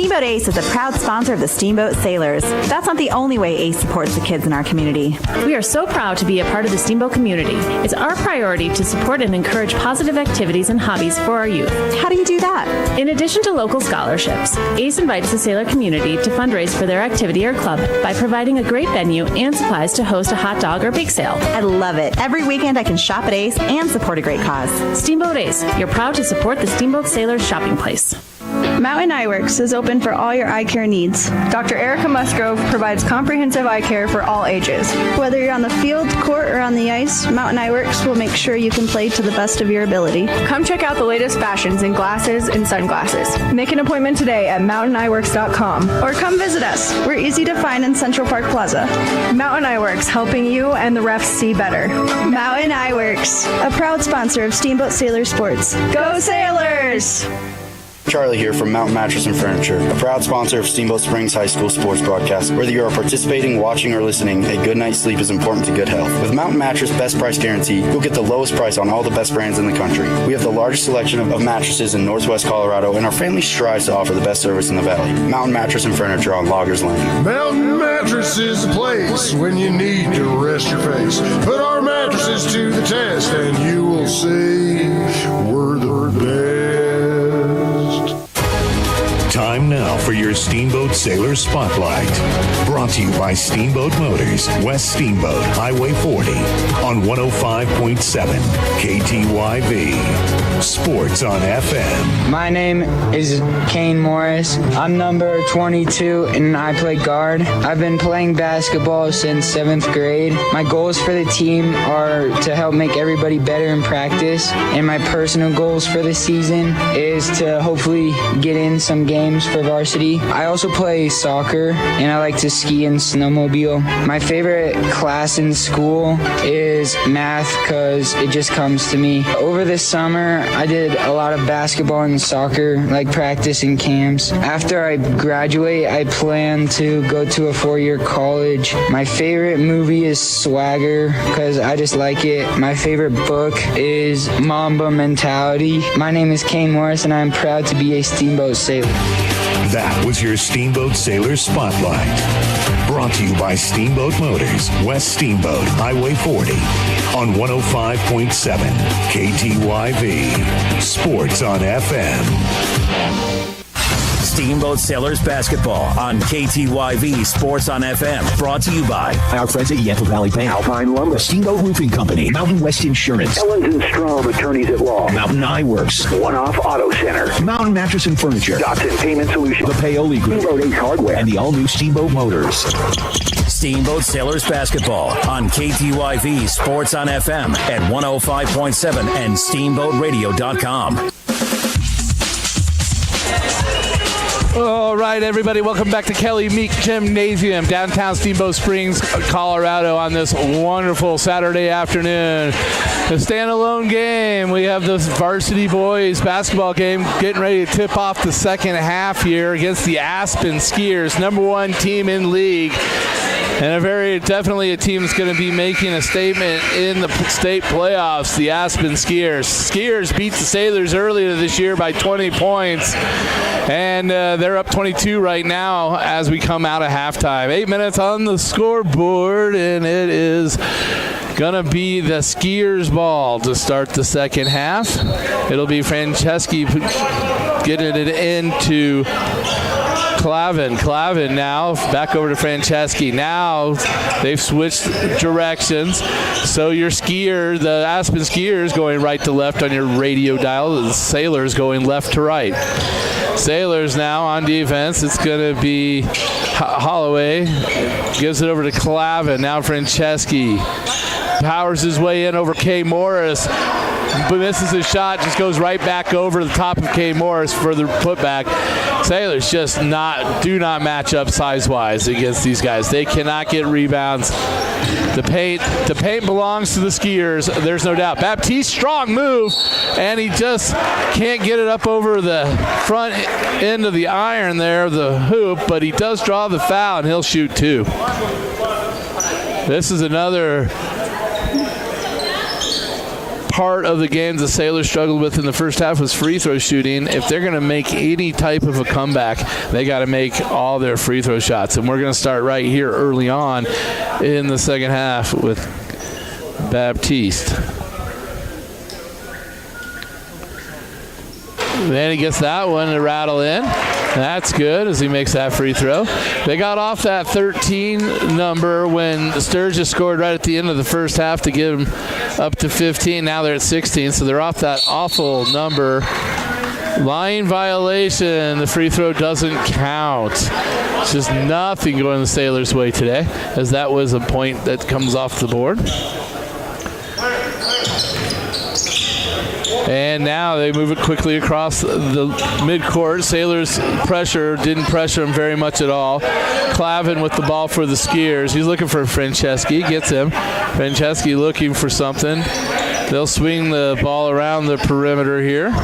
Steamboat Ace is a proud sponsor of the Steamboat Sailors. That's not the only way Ace supports the kids in our community. We are so proud to be a part of the Steamboat community. It's our priority to support and encourage positive activities and hobbies for our youth. How do you do that? In addition to local scholarships, Ace invites the sailor community to fundraise for their activity or club by providing a great venue and supplies to host a hot dog or bake sale. I love it. Every weekend I can shop at Ace and support a great cause. Steamboat Ace, you're proud to support the Steamboat Sailors shopping place. Mountain Eyeworks is open for all your eye care needs. Dr. Erica Musgrove provides comprehensive eye care for all ages. Whether you're on the field, court, or on the ice, Mountain Eyeworks will make sure you can play to the best of your ability. Come check out the latest fashions in glasses and sunglasses. Make an appointment today at mountaineyeworks.com or come visit us. We're easy to find in Central Park Plaza. Mountain Eyeworks, helping you and the refs see better. Mountain Eyeworks, a proud sponsor of Steamboat Sailor Sports. Go Sailors! Charlie here from Mountain Mattress and Furniture, a proud sponsor of Steamboat Springs High School sports broadcast. Whether you are participating, watching, or listening, a good night's sleep is important to good health. With Mountain Mattress Best Price Guarantee, you'll get the lowest price on all the best brands in the country. We have the largest selection of mattresses in Northwest Colorado, and our family strives to offer the best service in the valley. Mountain Mattress and Furniture on Loggers Lane. Mountain Mattress is the place when you need to rest your face. Put our mattresses to the test, and you will see we're the best. Time now for your Steamboat Sailor Spotlight. Brought to you by Steamboat Motors, West Steamboat, Highway 40, on 105.7 KTYV. Sports on FM. My name is Kane Morris. I'm number 22 and I play guard. I've been playing basketball since 7th grade. My goals for the team are to help make everybody better in practice, and my personal goals for the season is to hopefully get in some games for varsity. I also play soccer and I like to ski and snowmobile. My favorite class in school is math because it just comes to me. Over the summer, I did a lot of basketball and soccer, like practice and camps. After I graduate, I plan to go to a 4-year college. My favorite movie is Swagger because I just like it. My favorite book is Mamba Mentality. My name is Kane Morris and I'm proud to be a Steamboat Sailor. That was your Steamboat Sailor Spotlight. Brought to you by Steamboat Motors, West Steamboat, Highway 40, on 105.7 KTYV. Sports on FM. Steamboat Sailors Basketball on KTYV Sports on FM. Brought to you by our friends at Yampa Valley Bank, Alpine Lumber, Steamboat Roofing Company, Mountain West Insurance, Ellens & Strom Attorneys at Law, Mountain Eyeworks, One Off Auto Center, Mountain Mattress and Furniture, Dotson Payment Solutions, the Paoli Group, Steamboat Ace Hardware, and the all-new Steamboat Motors. Steamboat Sailors Basketball on KTYV Sports on FM at 105.7 and SteamboatRadio.com. All right, everybody, welcome back to Kelly Meek Gymnasium, downtown Steamboat Springs, Colorado, on this wonderful Saturday afternoon. A standalone game. We have this varsity boys basketball game getting ready to tip off the second half here against the Aspen Skiers, number 1 team in league. And definitely a team that's going to be making a statement in the state playoffs, the Aspen Skiers. Skiers beat the Sailors earlier this year by 20 points, and they're up 22 right now as we come out of halftime. 8 minutes on the scoreboard, and it is going to be the Skiers' ball to start the second half. It'll be Franceschi getting it into Clavin now back over to Franceschi. Now they've switched directions, so your skier, the Aspen Skiers, going right to left on your radio dial. The Sailors going left to right. Sailors now on defense. It's going to be Holloway. Gives it over to Clavin. Now Franceschi powers his way in over Kay Morris. But misses his shot, just goes right back over the top of Kay Morris for the putback. Sailors just do not match up size-wise against these guys. They cannot get rebounds. The paint belongs to the Skiers, there's no doubt. Baptiste, strong move, and he just can't get it up over the front end of the iron there, the hoop, but he does draw the foul, and he'll shoot 2. This is another part of the game the Sailors struggled with in the first half was free throw shooting. If they're going to make any type of a comeback, they got to make all their free throw shots. And we're going to start right here early on in the second half with Baptiste. Then he gets that one to rattle in. That's good as he makes that free throw. They got off that 13 number when Sturgis scored right at the end of the first half to get them up to 15. Now they're at 16, so they're off that awful number. Line violation. The free throw doesn't count. It's just nothing going the Sailors' way today, as that was a point that comes off the board. And now they move it quickly across the midcourt. Sailors didn't pressure him very much at all. Clavin with the ball for the Skiers. He's looking for Franceschi, gets him. Franceschi looking for something. They'll swing the ball around the perimeter here.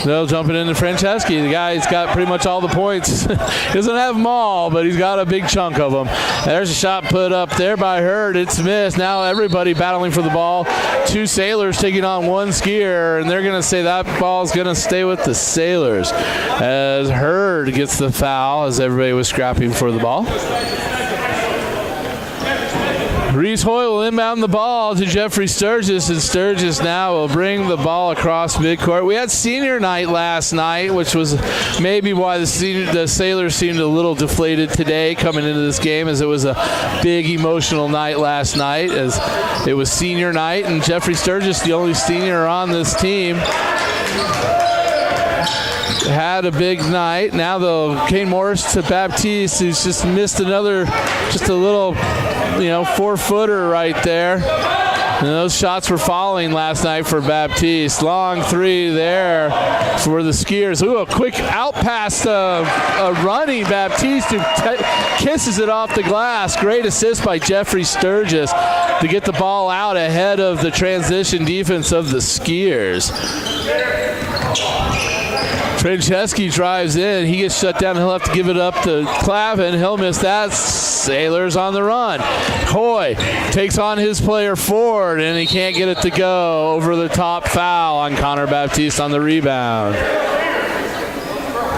They'll jump it into Franceschi. The guy's got pretty much all the points. He doesn't have them all, but he's got a big chunk of them. There's a shot put up there by Hurd. It's missed. Now everybody battling for the ball. Two Sailors taking on one Skier, and they're going to say that ball's going to stay with the Sailors as Hurd gets the foul as everybody was scrapping for the ball. Reese Hoyle will inbound the ball to Jeffrey Sturgis, and Sturgis now will bring the ball across midcourt. We had senior night last night, which was maybe why the Sailors seemed a little deflated today coming into this game, as it was a big emotional night last night, as it was senior night, and Jeffrey Sturgis, the only senior on this team, had a big night. Now though, Kane Morris to Baptiste, who's just missed another, just a little, 4-footer right there. And those shots were falling last night for Baptiste. Long three there for the Skiers. Ooh, a quick out pass, a running Baptiste who kisses it off the glass. Great assist by Jeffrey Sturgis to get the ball out ahead of the transition defense of the Skiers. Franceschi drives in. He gets shut down. He'll have to give it up to Clavin. He'll miss that. Sailors on the run. Hoy takes on his player Ford, and he can't get it to go. Over the top foul on Connor Baptiste on the rebound.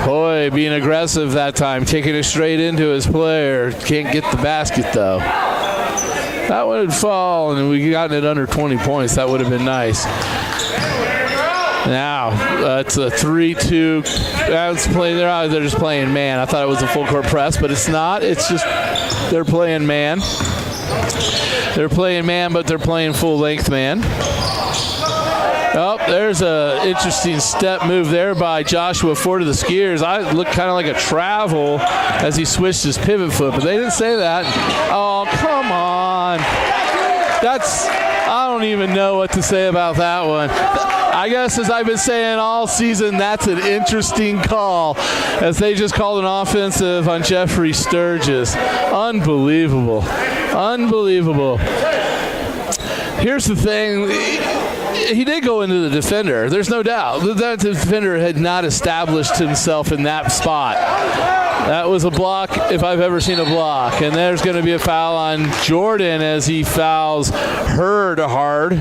Hoy being aggressive that time, taking it straight into his player. Can't get the basket, though. That would fall, and we gotten it under 20 points. That would have been nice. Now, it's a 3-2. They're just playing man. I thought it was a full court press, but it's not. It's just they're playing man. They're playing man, but they're playing full length man. Oh, there's an interesting step move there by Joshua Ford of the Skiers. I looked kind of like a travel as he switched his pivot foot, but they didn't say that. Oh, come on. I don't even know what to say about that one. I guess, as I've been saying all season, that's an interesting call, as they just called an offensive on Jeffrey Sturgis. Unbelievable. Unbelievable. Here's the thing. He did go into the defender. There's no doubt. That defender had not established himself in that spot. That was a block if I've ever seen a block. And there's going to be a foul on Jordan as he fouls Hurd hard.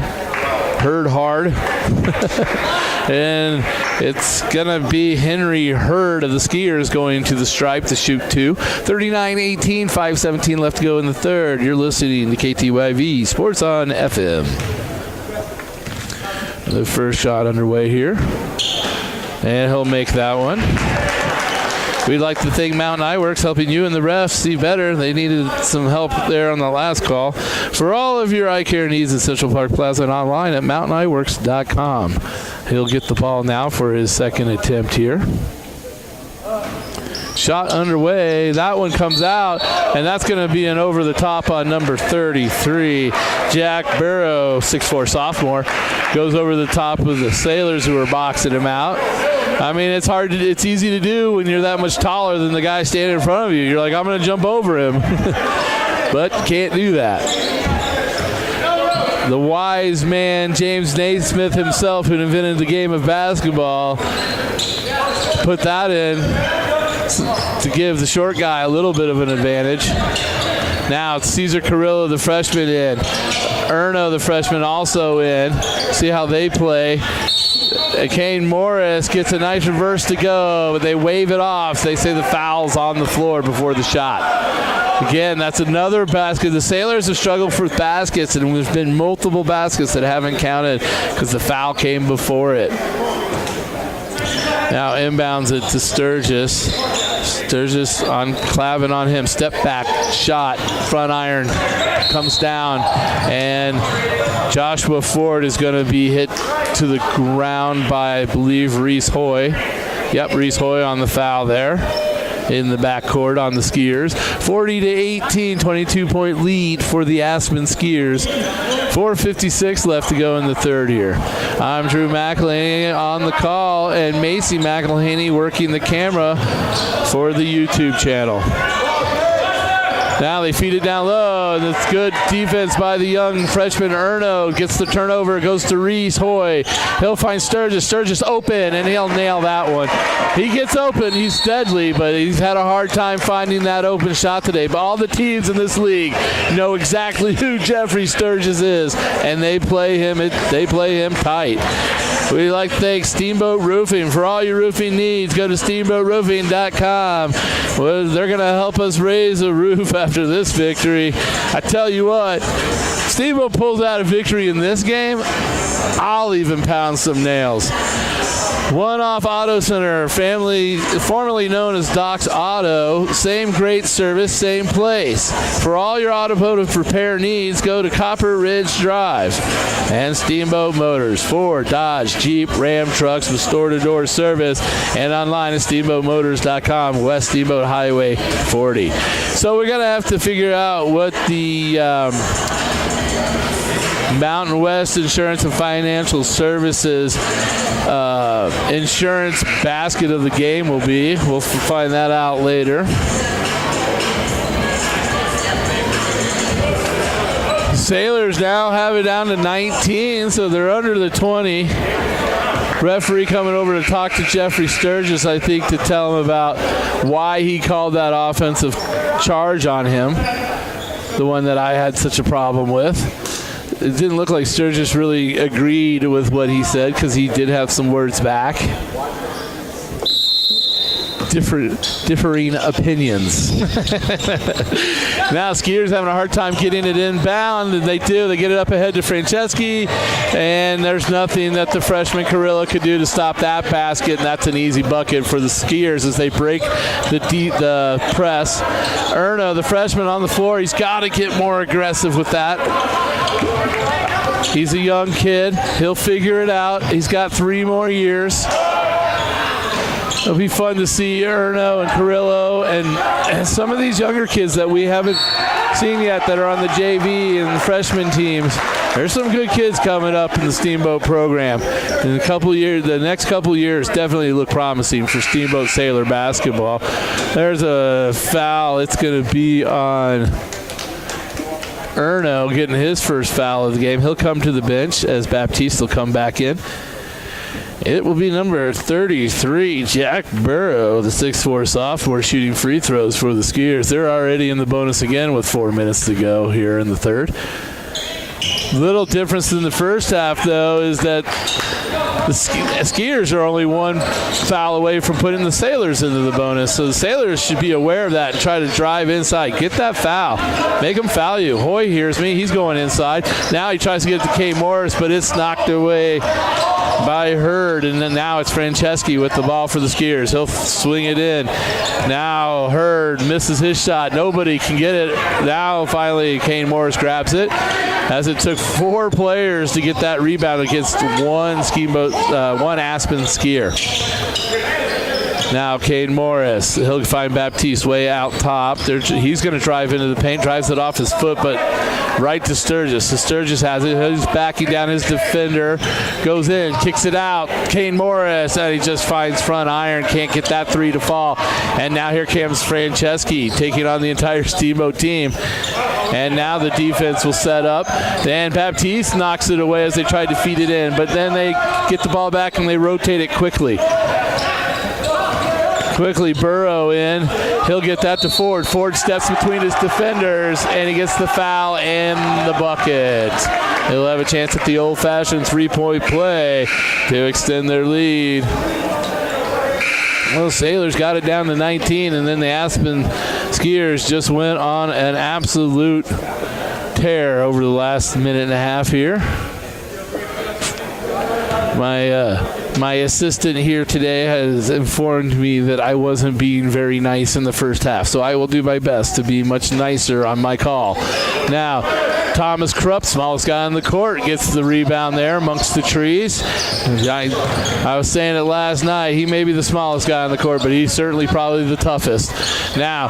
And it's going to be Henry Hurd of the Skiers going to the stripe to shoot two. 39-18, 5:17 left to go in the third. You're listening to KTYV Sports on FM. The first shot underway here. And he'll make that one. We'd like to thank Mountain Eyeworks helping you and the refs see better. They needed some help there on the last call. For all of your eye care needs at Central Park Plaza and online at mountainayeworks.com. He'll get the ball now for his second attempt here. Shot underway. That one comes out, and that's going to be an over the top on number 33. Jack Barrow, 6'4" sophomore, goes over the top of the Sailors who are boxing him out. I mean, it's easy to do when you're that much taller than the guy standing in front of you. You're like, I'm going to jump over him. But can't do that. The wise man, James Naismith himself, who invented the game of basketball, put that in to give the short guy a little bit of an advantage. Now it's Caesar Carrillo, the freshman, in. Erno, the freshman, also in. See how they play. Kane Morris gets a nice reverse to go, but they wave it off. They say the foul's on the floor before the shot. Again, that's another basket. The Sailors have struggled for baskets, and there's been multiple baskets that haven't counted because the foul came before it. Now inbounds it to Sturgis. Sturgis on Clavin on him. Step back shot. Front iron comes down. And Joshua Ford is going to be hit to the ground by, I believe, Reese Hoy. Yep, Reese Hoy on the foul there in the backcourt on the Skiers. 40-18, 22-point lead for the Aspen Skiers. 4:56 left to go in the third here. I'm Drew McElhaney on the call, and Macy McElhaney working the camera for the YouTube channel. Now they feed it down low, and it's good defense by the young freshman Erno. Gets the turnover, goes to Reese Hoy. He'll find Sturgis. Sturgis open, and he'll nail that one. He gets open. He's deadly, but he's had a hard time finding that open shot today. But all the teams in this league know exactly who Jeffrey Sturgis is, and they play him tight. We'd like to thank Steamboat Roofing. For all your roofing needs, go to steamboatroofing.com. Well, they're going to help us raise a roof after this victory. I tell you what, Steamboat pulls out a victory in this game, I'll even pound some nails. One Off Auto Center, formerly known as Doc's Auto. Same great service, same place. For all your automotive repair needs, go to Copper Ridge Drive. And Steamboat Motors, Ford, Dodge, Jeep, Ram trucks with store-to-door service. And online at steamboatmotors.com, West Steamboat Highway 40. So we're going to have to figure out what the Mountain West Insurance and Financial Services insurance basket of the game will be. We'll find that out later. Sailors now have it down to 19, so they're under the 20. Referee coming over to talk to Jeffrey Sturgis, I think, to tell him about why he called that offensive charge on him, the one that I had such a problem with. It didn't look like Sturgis really agreed with what he said because he did have some words back. Differing opinions. Now Skiers having a hard time getting it inbound, and they do. They get it up ahead to Franceschi, and there's nothing that the freshman Carrillo could do to stop that basket, and that's an easy bucket for the Skiers as they break the press. Erno, the freshman on the floor, he's got to get more aggressive with that. He's a young kid. He'll figure it out. He's got 3 more years. It'll be fun to see Erno and Carrillo and some of these younger kids that we haven't seen yet that are on the JV and the freshman teams. There's some good kids coming up in the Steamboat program. In the next couple years definitely look promising for Steamboat Sailor basketball. There's a foul. It's going to be on Erno getting his first foul of the game. He'll come to the bench as Baptiste will come back in. It will be number 33, Jack Burrow, the 6'4 sophomore, shooting free throws for the Skiers. They're already in the bonus again with 4 minutes to go here in the third. Little difference in the first half, though, is that the Skiers are only 1 foul away from putting the Sailors into the bonus. So the Sailors should be aware of that and try to drive inside. Get that foul. Make them foul you. Hoy hears me. He's going inside. Now he tries to get it to K. Morris, but it's knocked away by Hurd, and then now it's Franceschi with the ball for the Skiers. He'll swing it in. Now Hurd misses his shot. Nobody can get it. Now finally Kane Morris grabs it, as it took 4 players to get that rebound against one Aspen skier. Now Kane Morris, he'll find Baptiste way out top. He's going to drive into the paint, drives it off his foot, but right to Sturgis. So Sturgis has it. He's backing down his defender, goes in, kicks it out. Kane Morris, and he just finds front iron, can't get that 3 to fall. And now here comes Franceschi taking on the entire Steamboat team. And now the defense will set up. And Baptiste knocks it away as they tried to feed it in, but then they get the ball back and they rotate it quickly. quickly burrow in. He'll get that to Ford. Ford steps between his defenders, and he gets the foul and the bucket. He'll have a chance at the old-fashioned three-point play to extend their lead. Well, Sailors got it down to 19, and then the Aspen Skiers just went on an absolute tear over the last minute and a half here. My assistant here today has informed me that I wasn't being very nice in the first half, so I will do my best to be much nicer on my call. Now, Thomas Krupp, smallest guy on the court, gets the rebound there amongst the trees. I was saying it last night, he may be the smallest guy on the court, but he's certainly probably the toughest. Now,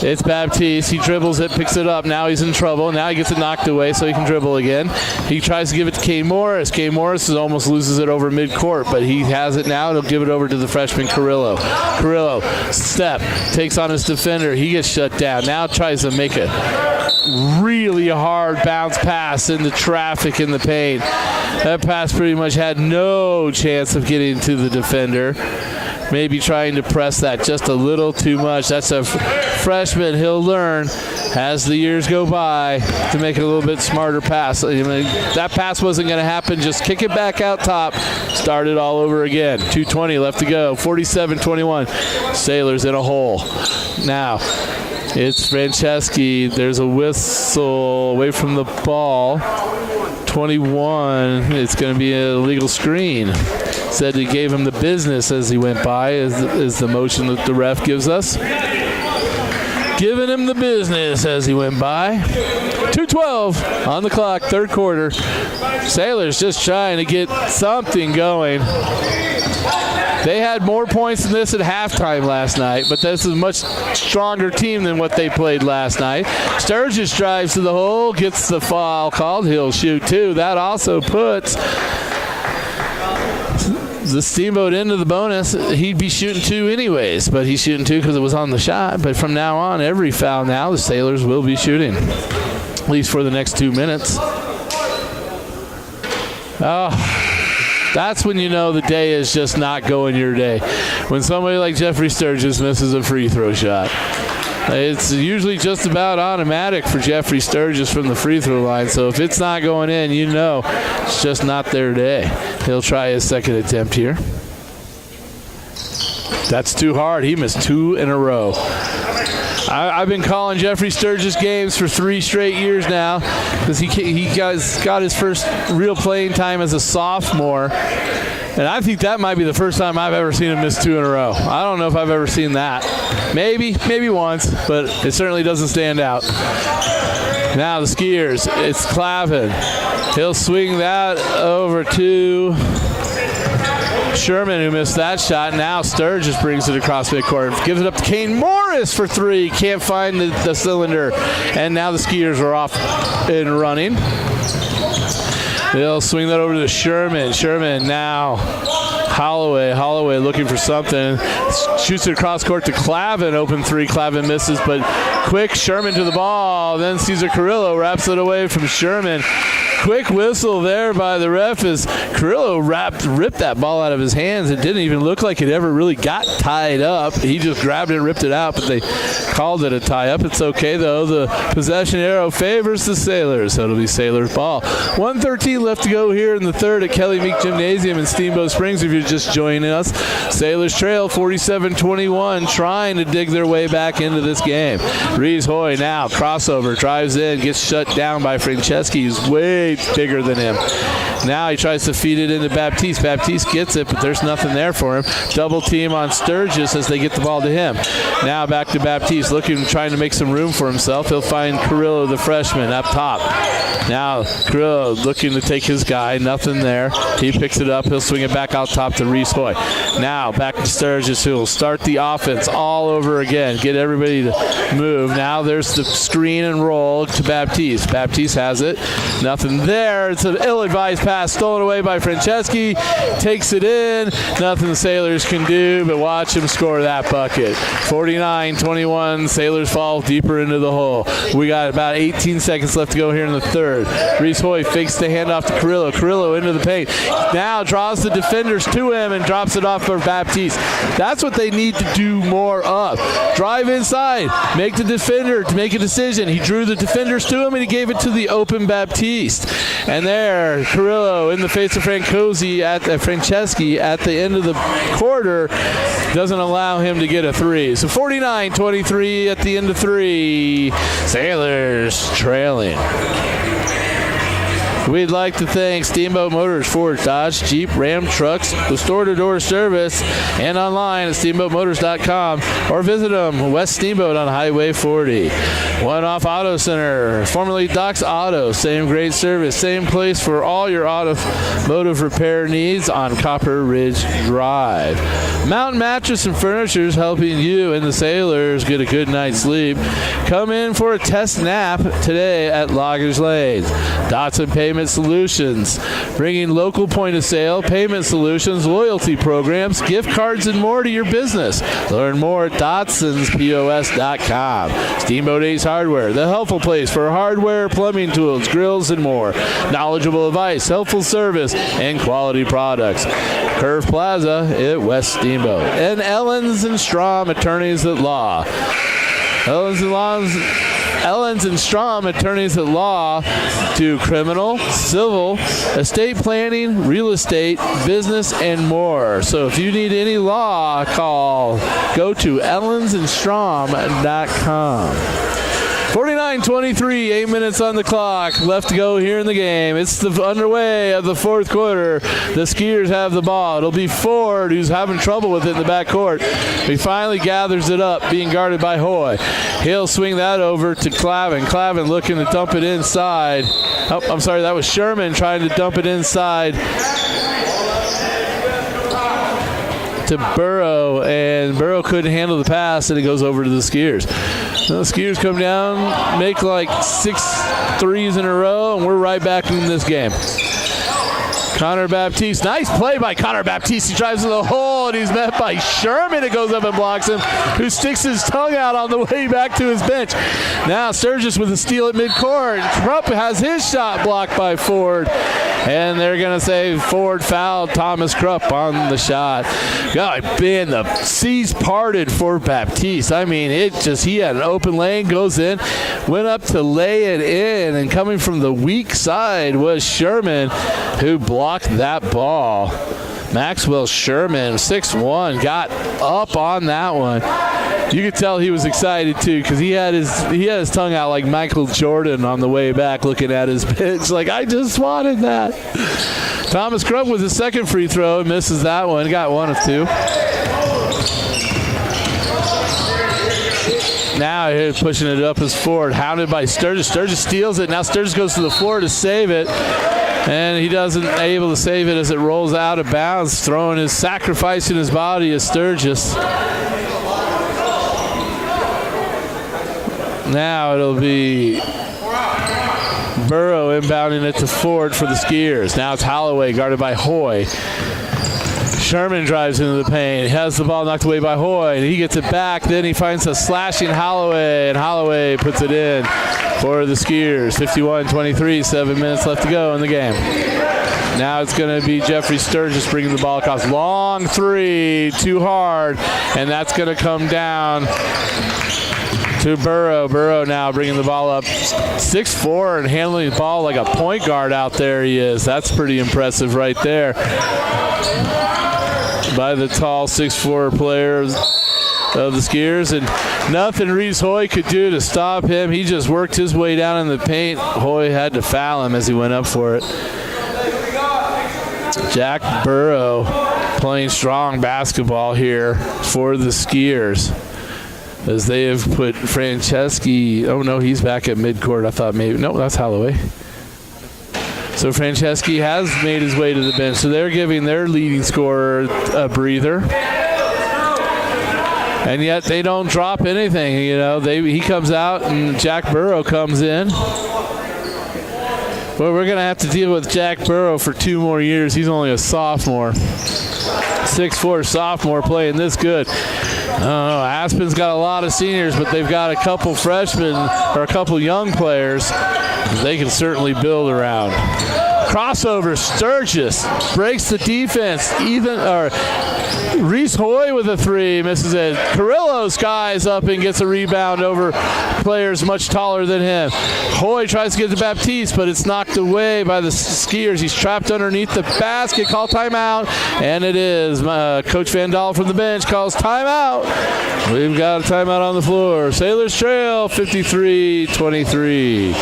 it's Baptiste. He dribbles it, picks it up. Now he's in trouble. Now he gets it knocked away so he can dribble again. He tries to give it to Kane Morris. Kane Morris almost loses it over midcourt, but he has it now. He'll give it over to the freshman Carrillo. Carrillo, step, takes on his defender. He gets shut down. Now tries to make a really hard bounce pass into traffic in the paint. That pass pretty much had no chance of getting to the defender. Maybe trying to press that just a little too much. That's a freshman. He'll learn as the years go by to make it a little bit smarter pass. I mean, that pass wasn't going to happen. Just kick it back out top. Start it all over again. 2:20 left to go. 47-21. Sailors in a hole. Now, it's Franceschi. There's a whistle away from the ball. 21. It's going to be an illegal screen. Said he gave him the business as he went by, is the motion that the ref gives us. Giving him the business as he went by. 2:12 on the clock, third quarter. Sailors just trying to get something going. They had more points than this at halftime last night, but this is a much stronger team than what they played last night. Sturgis drives to the hole, gets the foul called. He'll shoot two. That also puts the Steamboat into the bonus. He'd be shooting two anyways, but he's shooting two because it was on the shot. But from now on, every foul now, the Sailors will be shooting, at least for the next 2 minutes. Oh. That's when you know the day is just not going your day. When somebody like Jeffrey Sturgis misses a free throw shot. It's usually just about automatic for Jeffrey Sturgis from the free throw line. So if it's not going in, you know it's just not their day. He'll try his second attempt here. That's too hard. He missed two in a row. I've been calling Jeffrey Sturgis games for 3 straight years now because he got his first real playing time as a sophomore. And I think that might be the first time I've ever seen him miss 2 in a row. I don't know if I've ever seen that. Maybe once, but it certainly doesn't stand out. Now the Skiers, it's Clavin. He'll swing that over to Sherman, who missed that shot. Now Sturgis brings it across midcourt. Gives it up to Kane Morris for 3. Can't find the cylinder. And now the Skiers are off and running. They'll swing that over to Sherman. Sherman now. Holloway looking for something. Shoots it across court to Clavin. Open 3. Clavin misses, but quick Sherman to the ball. Then Cesar Carrillo wraps it away from Sherman. Quick whistle there by the ref as Carrillo ripped that ball out of his hands. It didn't even look like it ever really got tied up. He just grabbed it and ripped it out, but they called it a tie-up. It's okay, though. The possession arrow favors the Sailors, so it'll be Sailors ball. 1:13 left to go here in the third at Kelly Meek Gymnasium in Steamboat Springs. If you're just joining us, Sailors trail 47-21, trying to dig their way back into this game. Rees Hoy now, crossover, drives in, gets shut down by Franceschi, who's way bigger than him. Now he tries to feed it into Baptiste. Baptiste gets it, but there's nothing there for him. Double team on Sturgis as they get the ball to him. Now back to Baptiste, trying to make some room for himself. He'll find Carrillo, the freshman, up top. Now Carrillo looking to take his guy. Nothing there. He picks it up. He'll swing it back out top to Rees Hoy. Now back to Sturgis, who will start the offense all over again. Get everybody to move. Now there's the screen and roll to Baptiste. Baptiste has it. Nothing there. It's an ill-advised pass stolen away by Franceschi. Takes it in. Nothing the Sailors can do but watch him score that bucket. 49-21. Sailors fall deeper into the hole. We got about 18 seconds left to go here in the third. Reese Hoy fakes the handoff to Carrillo. Carrillo into the paint. Now draws the defenders to him and drops it off for Baptiste. That's what they need to do more of. Drive inside. Make the defender to make a decision. He drew the defenders to him and he gave it to the open Baptiste. And there, Carrillo in the face of Franceschi at the end of the quarter doesn't allow him to get a three. So 49-23 at the end of three. Sailors trailing. We'd like to thank Steamboat Motors, Ford, Dodge, Jeep, Ram trucks with store-to-door service and online at steamboatmotors.com or visit them, West Steamboat on Highway 40. One Off Auto Center, formerly Doc's Auto, same great service, same place for all your automotive repair needs on Copper Ridge Drive. Mountain Mattress and Furniture is helping you and the Sailors get a good night's sleep. Come in for a test nap today at Loggers Lane. Dotson Payment Solutions, bringing local point of sale, payment solutions, loyalty programs, gift cards, and more to your business. Learn more at DotsonsPOS.com. Steamboat Ace Hardware, the helpful place for hardware, plumbing tools, grills, and more. Knowledgeable advice, helpful service, and quality products. Curve Plaza at West Steamboat. And Ellens and Strom, attorneys at law. Ellens and Strom, attorneys at law, do criminal, civil, estate planning, real estate, business, and more. So if you need any law, go to ellensandstrom.com. 49-23, 8 minutes on the clock left to go here in the game. It's the underway of the fourth quarter. The Skiers have the ball. It'll be Ford who's having trouble with it in the backcourt. He finally gathers it up, being guarded by Hoy. He'll swing that over to Clavin. Clavin looking to dump it inside. Oh, I'm sorry, that was Sherman trying to dump it inside to Burrow, and Burrow couldn't handle the pass, and it goes over to the Skiers. The Skiers come down, make like 6 threes in a row, and we're right back in this game. Connor Baptiste, nice play by Connor Baptiste. He drives to the hole, and he's met by Sherman. It goes up and blocks him, who sticks his tongue out on the way back to his bench. Now Sturgis with a steal at midcourt. Krupp has his shot blocked by Ford, and they're going to say Ford fouled Thomas Krupp on the shot. God, man, the seas parted for Baptiste. I mean, he had an open lane, goes in, went up to lay it in, and coming from the weak side was Sherman, who blocked that ball. Maxwell Sherman, 6'1", got up on that one. You could tell he was excited too, because he had his tongue out like Michael Jordan on the way back, looking at his pitch like, I just wanted that. Thomas Krupp with his second free throw, misses that one. Got one of two. Now here pushing it up is Ford, hounded by Sturgis. Sturgis steals it. Now Sturgis goes to the floor to save it, and he doesn't able to save it as it rolls out of bounds, sacrificing his body as Sturgis. Now it'll be Burrow inbounding it to Ford for the Skiers. Now it's Holloway guarded by Hoy. Sherman drives into the paint. He has the ball knocked away by Hoy. He gets it back. Then he finds a slashing Holloway, and Holloway puts it in for the Skiers. 51-23, 7 minutes left to go in the game. Now it's going to be Jeffrey Sturgis bringing the ball across. Long three, too hard, and that's going to come down to Burrow. Burrow now bringing the ball up 6'4" and handling the ball like a point guard out there he is. That's pretty impressive right there by the tall 6'4" player of the Skiers, and nothing Reese Hoy could do to stop him. He just worked his way down in the paint. Hoy had to foul him as he went up for it. Jack Burrow playing strong basketball here for the Skiers, as they have put Franceschi. Oh no, he's back at midcourt. I thought maybe, no, that's Holloway. So Franceschi has made his way to the bench. So they're giving their leading scorer a breather. And yet they don't drop anything. You know, he comes out and Jack Burrow comes in. Well, we're going to have to deal with Jack Burrow for 2 more years. He's only a sophomore. 6'4" sophomore playing this good. Aspen's got a lot of seniors, but they've got a couple freshmen or a couple young players. they can certainly build around. Crossover, Sturgis breaks the defense. Reese Hoy with a 3, misses it. Carrillo skies up and gets a rebound over players much taller than him. Hoy tries to get to Baptiste, but it's knocked away by the Skiers. He's trapped underneath the basket. Call timeout, and it is. Coach Van Dahl from the bench calls timeout. We've got a timeout on the floor. Sailors trail 53-23.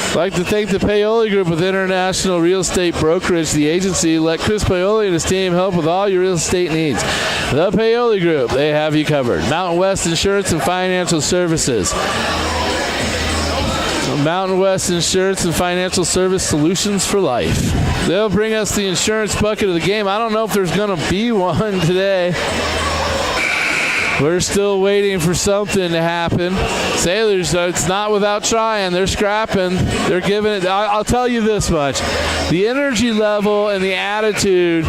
I'd like to thank the Paoli Group with International Real Estate Brokerage, the agency. Let Chris Paoli and his team help with all your real estate needs. The Paoli Group, they have you covered. Mountain West Insurance and Financial Services. Mountain West Insurance and Financial Service Solutions for Life. They'll bring us the insurance bucket of the game. I don't know if there's going to be one today. We're still waiting for something to happen. Sailors, it's not without trying. They're scrapping. They're giving it. I'll tell you this much. The energy level and the attitude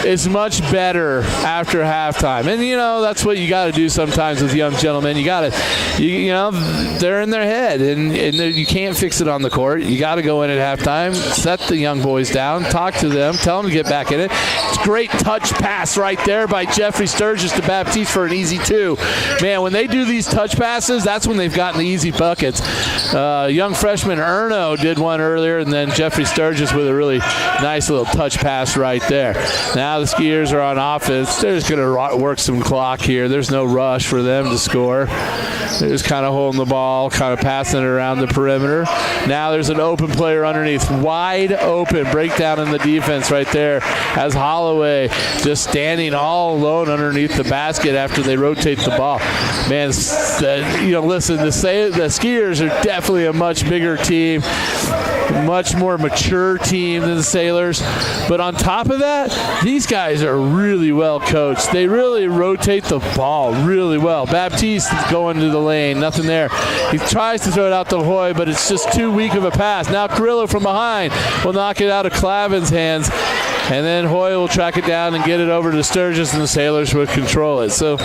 is much better after halftime. And, that's what you got to do sometimes with young gentlemen. You got to, they're in their head, and you can't fix it on the court. You got to go in at halftime, set the young boys down, talk to them, tell them to get back in it. It's a great touch pass right there by Jeffrey Sturgis to Baptiste for an easy 2. Man, when they do these touch passes, that's when they've gotten the easy buckets. Young freshman Erno did one earlier, and then Jeffrey Sturgis with a really nice little touch pass right there. Now the Skiers are on offense. They're just going to work some clock here. There's no rush for them to score. They're just kind of holding the ball, kind of passing it around the perimeter. Now there's an open player underneath. Wide open. Breakdown in the defense right there as Holloway just standing all alone underneath the basket after they rotate the ball. Man, listen, the Skiers are definitely a much bigger team, much more mature team than the Sailors. But on top of that, these guys are really well coached. They really rotate the ball really well. Baptiste is going to the lane. Nothing there. He tries to throw it out to Hoy, but it's just too weak of a pass. Now Carrillo from behind will knock it out of Clavin's hands. And then Hoy will track it down and get it over to Sturgis, and the Sailors will control it. So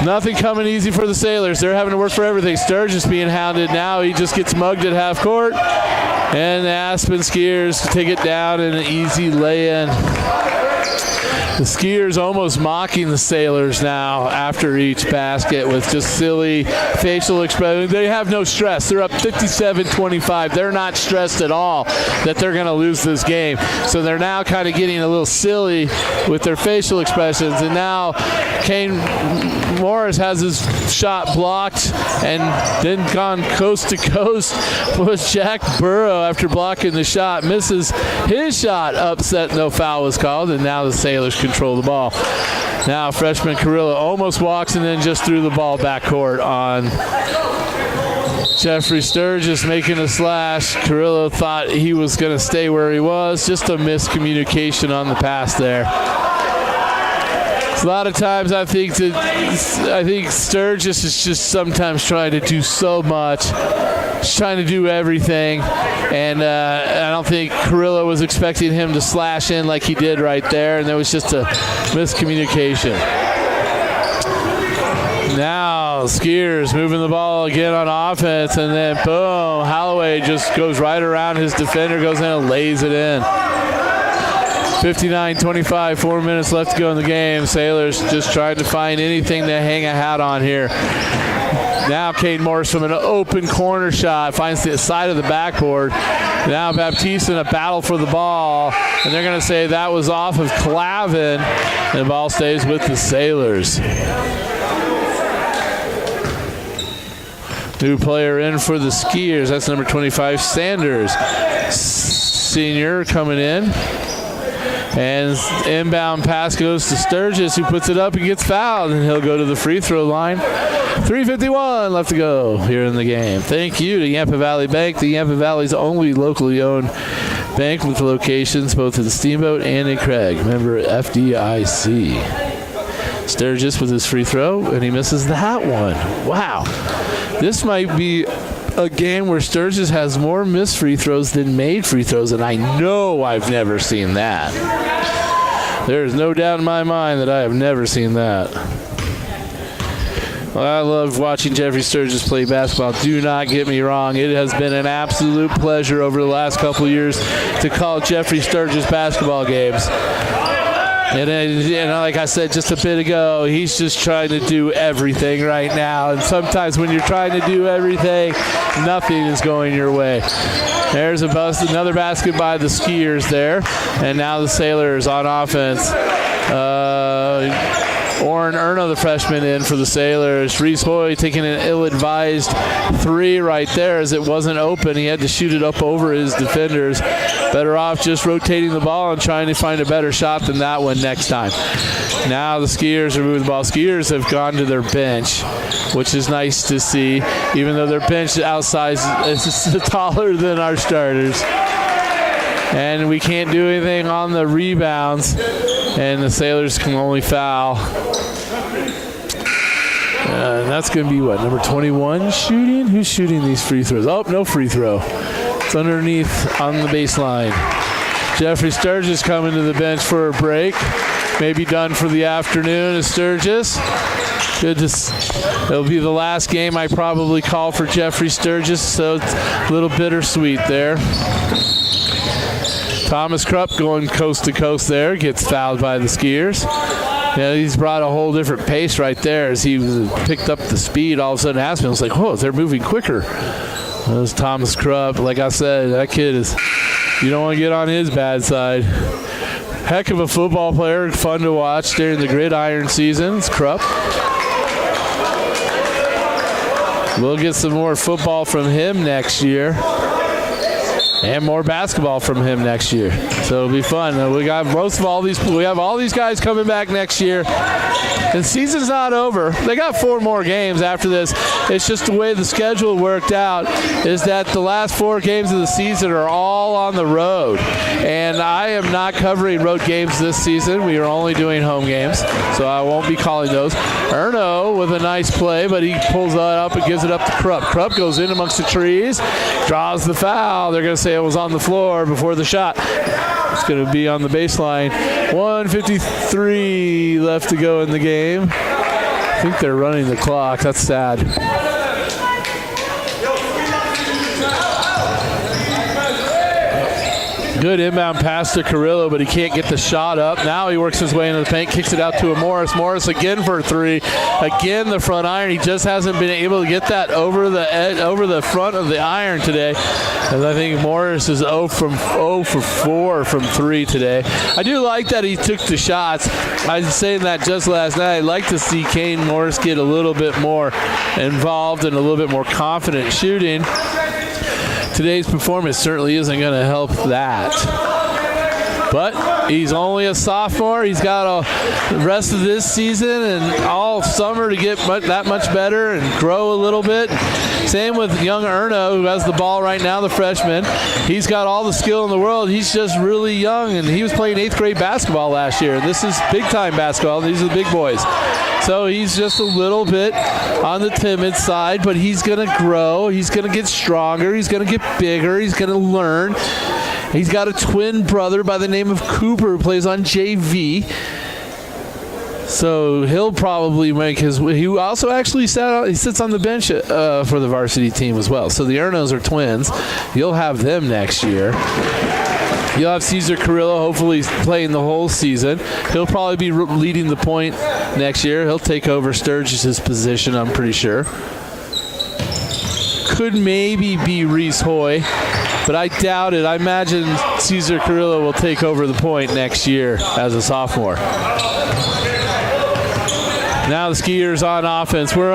nothing coming easy for the Sailors. They're having to work for everything. Sturgis being hounded now. He just gets mugged at half court. And the Aspen Skiers take it down in an easy lay-in. The Skiers almost mocking the Sailors now after each basket with just silly facial expressions. They have no stress. They're up 57-25. They're not stressed at all that they're going to lose this game. So they're now kind of getting a little silly with their facial expressions. And now Kane Morris has his shot blocked and then gone coast to coast with Jack Burrow after blocking the shot. Misses his shot. Upset, no foul was called, and now the Sailors control the ball. Now freshman Carrillo almost walks and then just threw the ball backcourt on Jeffrey Sturgis making a slash. Carrillo thought he was going to stay where he was. Just a miscommunication on the pass there. A lot of times I think Sturgis is just sometimes trying to do so much. He's trying to do everything. And I don't think Carrillo was expecting him to slash in like he did right there. And there was just a miscommunication. Now Skiers moving the ball again on offense. And then boom, Holloway just goes right around his defender, goes in and lays it in. 59-25, 4 minutes left to go in the game. Sailors just trying to find anything to hang a hat on here. Now Kane Morris from an open corner shot finds the side of the backboard. Now Baptiste in a battle for the ball, and they're going to say that was off of Clavin, and the ball stays with the Sailors. New player in for the Skiers. That's number 25, Sanders. Senior coming in. And inbound pass goes to Sturgis, who puts it up and gets fouled, and he'll go to the free throw line. 3:51 left to go here in the game. Thank you to Yampa Valley Bank, the Yampa Valley's only locally owned bank with locations both in Steamboat and in Craig. Member FDIC. Sturgis with his free throw, and he misses that one. Wow. This might be a game where Sturgis has more missed free throws than made free throws, and I know I've never seen that. There's no doubt in my mind that I have never seen that. Well, I love watching Jeffrey Sturgis play basketball. Do not get me wrong. It has been an absolute pleasure over the last couple of years to call Jeffrey Sturgis basketball games. And like I said just a bit ago, he's just trying to do everything right now. And sometimes when you're trying to do everything, nothing is going your way. There's another basket by the Skiers there. And now the Sailors on offense. Oren Erno, the freshman, in for the Sailors. Reese Hoy taking an ill-advised three right there as it wasn't open. He had to shoot it up over his defenders. Better off just rotating the ball and trying to find a better shot than that one next time. Now the Skiers are moving the ball. Skiers have gone to their bench, which is nice to see, even though their bench outside is taller than our starters. And we can't do anything on the rebounds, and the Sailors can only foul. And that's going to be what, number 21 shooting? Who's shooting these free throws? Oh, no free throw. It's underneath on the baseline. Jeffrey Sturgis coming to the bench for a break. Maybe done for the afternoon is Sturgis. It'll be the last game I probably call for Jeffrey Sturgis, so it's a little bittersweet there. Thomas Krupp going coast to coast there, gets fouled by the Skiers. Yeah, he's brought a whole different pace right there as he picked up the speed. All of a sudden, Aspen was like, whoa, they're moving quicker. That was Thomas Krupp. Like I said, that kid is, you don't want to get on his bad side. Heck of a football player, fun to watch during the gridiron season. It's Krupp. We'll get some more football from him next year. And more basketball from him next year. So it'll be fun. We got we have all these guys coming back next year. The season's not over. They got 4 more games after this. It's just the way the schedule worked out is that the last 4 games of the season are all on the road. And I am not covering road games this season. We are only doing home games, so I won't be calling those. Erno with a nice play, but he pulls that up and gives it up to Krupp. Krupp goes in amongst the trees, draws the foul. They're going to say it was on the floor before the shot. It's going to be on the baseline. 1:53 left to go in the game. I think they're running the clock. That's sad. Good inbound pass to Carrillo, but he can't get the shot up. Now he works his way into the paint, kicks it out to a Morris. Morris again for a 3. Again, the front iron. He just hasn't been able to get that over the edge, over the front of the iron today. And I think Morris is 0 for 4 from 3 today. I do like that he took the shots. I was saying that just last night. I'd like to see Kane Morris get a little bit more involved and a little bit more confident shooting. Today's performance certainly isn't going to help that. But he's only a sophomore. He's got the rest of this season and all summer to get that much better and grow a little bit. Same with young Erno, who has the ball right now, the freshman. He's got all the skill in the world. He's just really young, and he was playing 8th grade basketball last year. This is big-time basketball. These are the big boys. So he's just a little bit on the timid side, but he's going to grow. He's going to get stronger. He's going to get bigger. He's going to learn. He's got a twin brother by the name of Cooper who plays on JV. So he'll probably make his way. He also actually sits on the bench for the varsity team as well. So the Ernos are twins. You'll have them next year. You'll have Cesar Carrillo hopefully playing the whole season. He'll probably be leading the point next year. He'll take over Sturgis' position, I'm pretty sure. Could maybe be Reese Hoy, but I doubt it. I imagine Cesar Carrillo will take over the point next year as a sophomore. Now the Skiers on offense. We're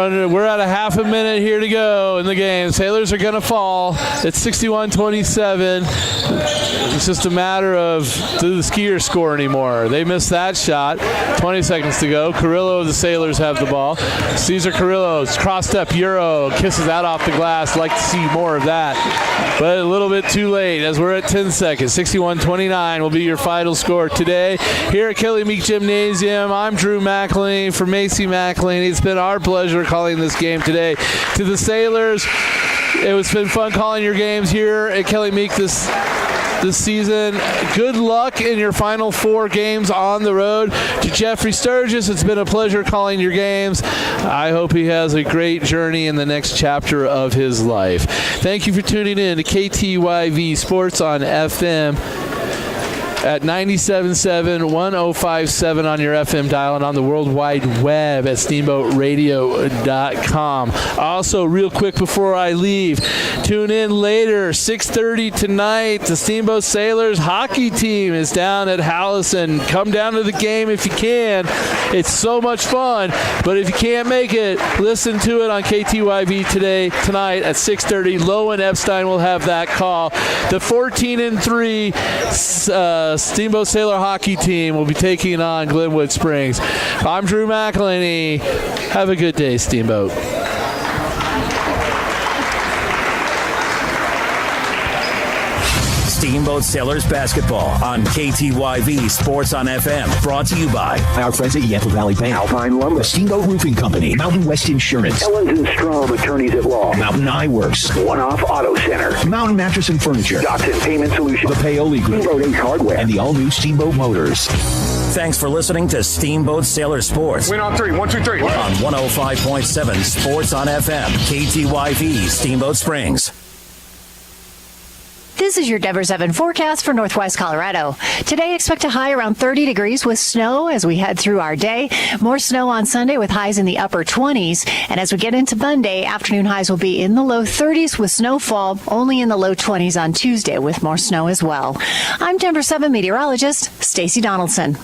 at a half a minute here to go in the game. Sailors are going to fall. It's 61-27. It's just a matter of, do the Skiers score anymore? They missed that shot. 20 seconds to go. Carrillo, the Sailors have the ball. Cesar Carrillo's cross-step Euro, kisses that off the glass. Like to see more of that. But a little bit too late as we're at 10 seconds. 61-29 will be your final score today here at Kelly Meek Gymnasium. I'm Drew McElhaney for Macy McElhaney. It's been our pleasure calling this game today. To the Sailors, it's been fun calling your games here at Kelly Meek this this season. Good luck in your final 4 games on the road. To Jeffrey Sturgis, it's been a pleasure calling your games. I hope he has a great journey in the next chapter of his life. Thank you for tuning in to KTYV Sports on FM at 97.7, 105.7 on your FM dial and on the World Wide Web at steamboatradio.com. Also, real quick before I leave, tune in later, 6:30 tonight. The Steamboat Sailors hockey team is down at Hallison. Come down to the game if you can. It's so much fun. But if you can't make it, listen to it on KTYV tonight at 6:30. Lowe and Epstein will have that call. The 14-3 Steamboat Sailor hockey team will be taking on Glenwood Springs. I'm Drew McElhaney. Have a good day, Steamboat. Steamboat Sailors basketball on KTYV Sports on FM. Brought to you by our friends at Yampa Valley Bank, Alpine Lumber, Steamboat Roofing Company, Mountain West Insurance, Ellens & Strom Attorneys at Law, Mountain Eye Works, One Off Auto Center, Mountain Mattress and Furniture, Dotson Payment Solutions, the Paoli Group, Steamboat Ace Hardware, and the all-new Steamboat Motors. Thanks for listening to Steamboat Sailor Sports. Win on 3. 1, 2, 3. On 105.7 Sports on FM. KTYV Steamboat Springs. This is your Denver 7 forecast for Northwest Colorado. Today, expect a high around 30 degrees with snow as we head through our day. More snow on Sunday with highs in the upper 20s. And as we get into Monday, afternoon highs will be in the low 30s with snowfall only in the low 20s on Tuesday with more snow as well. I'm Denver 7 meteorologist Stacy Donaldson.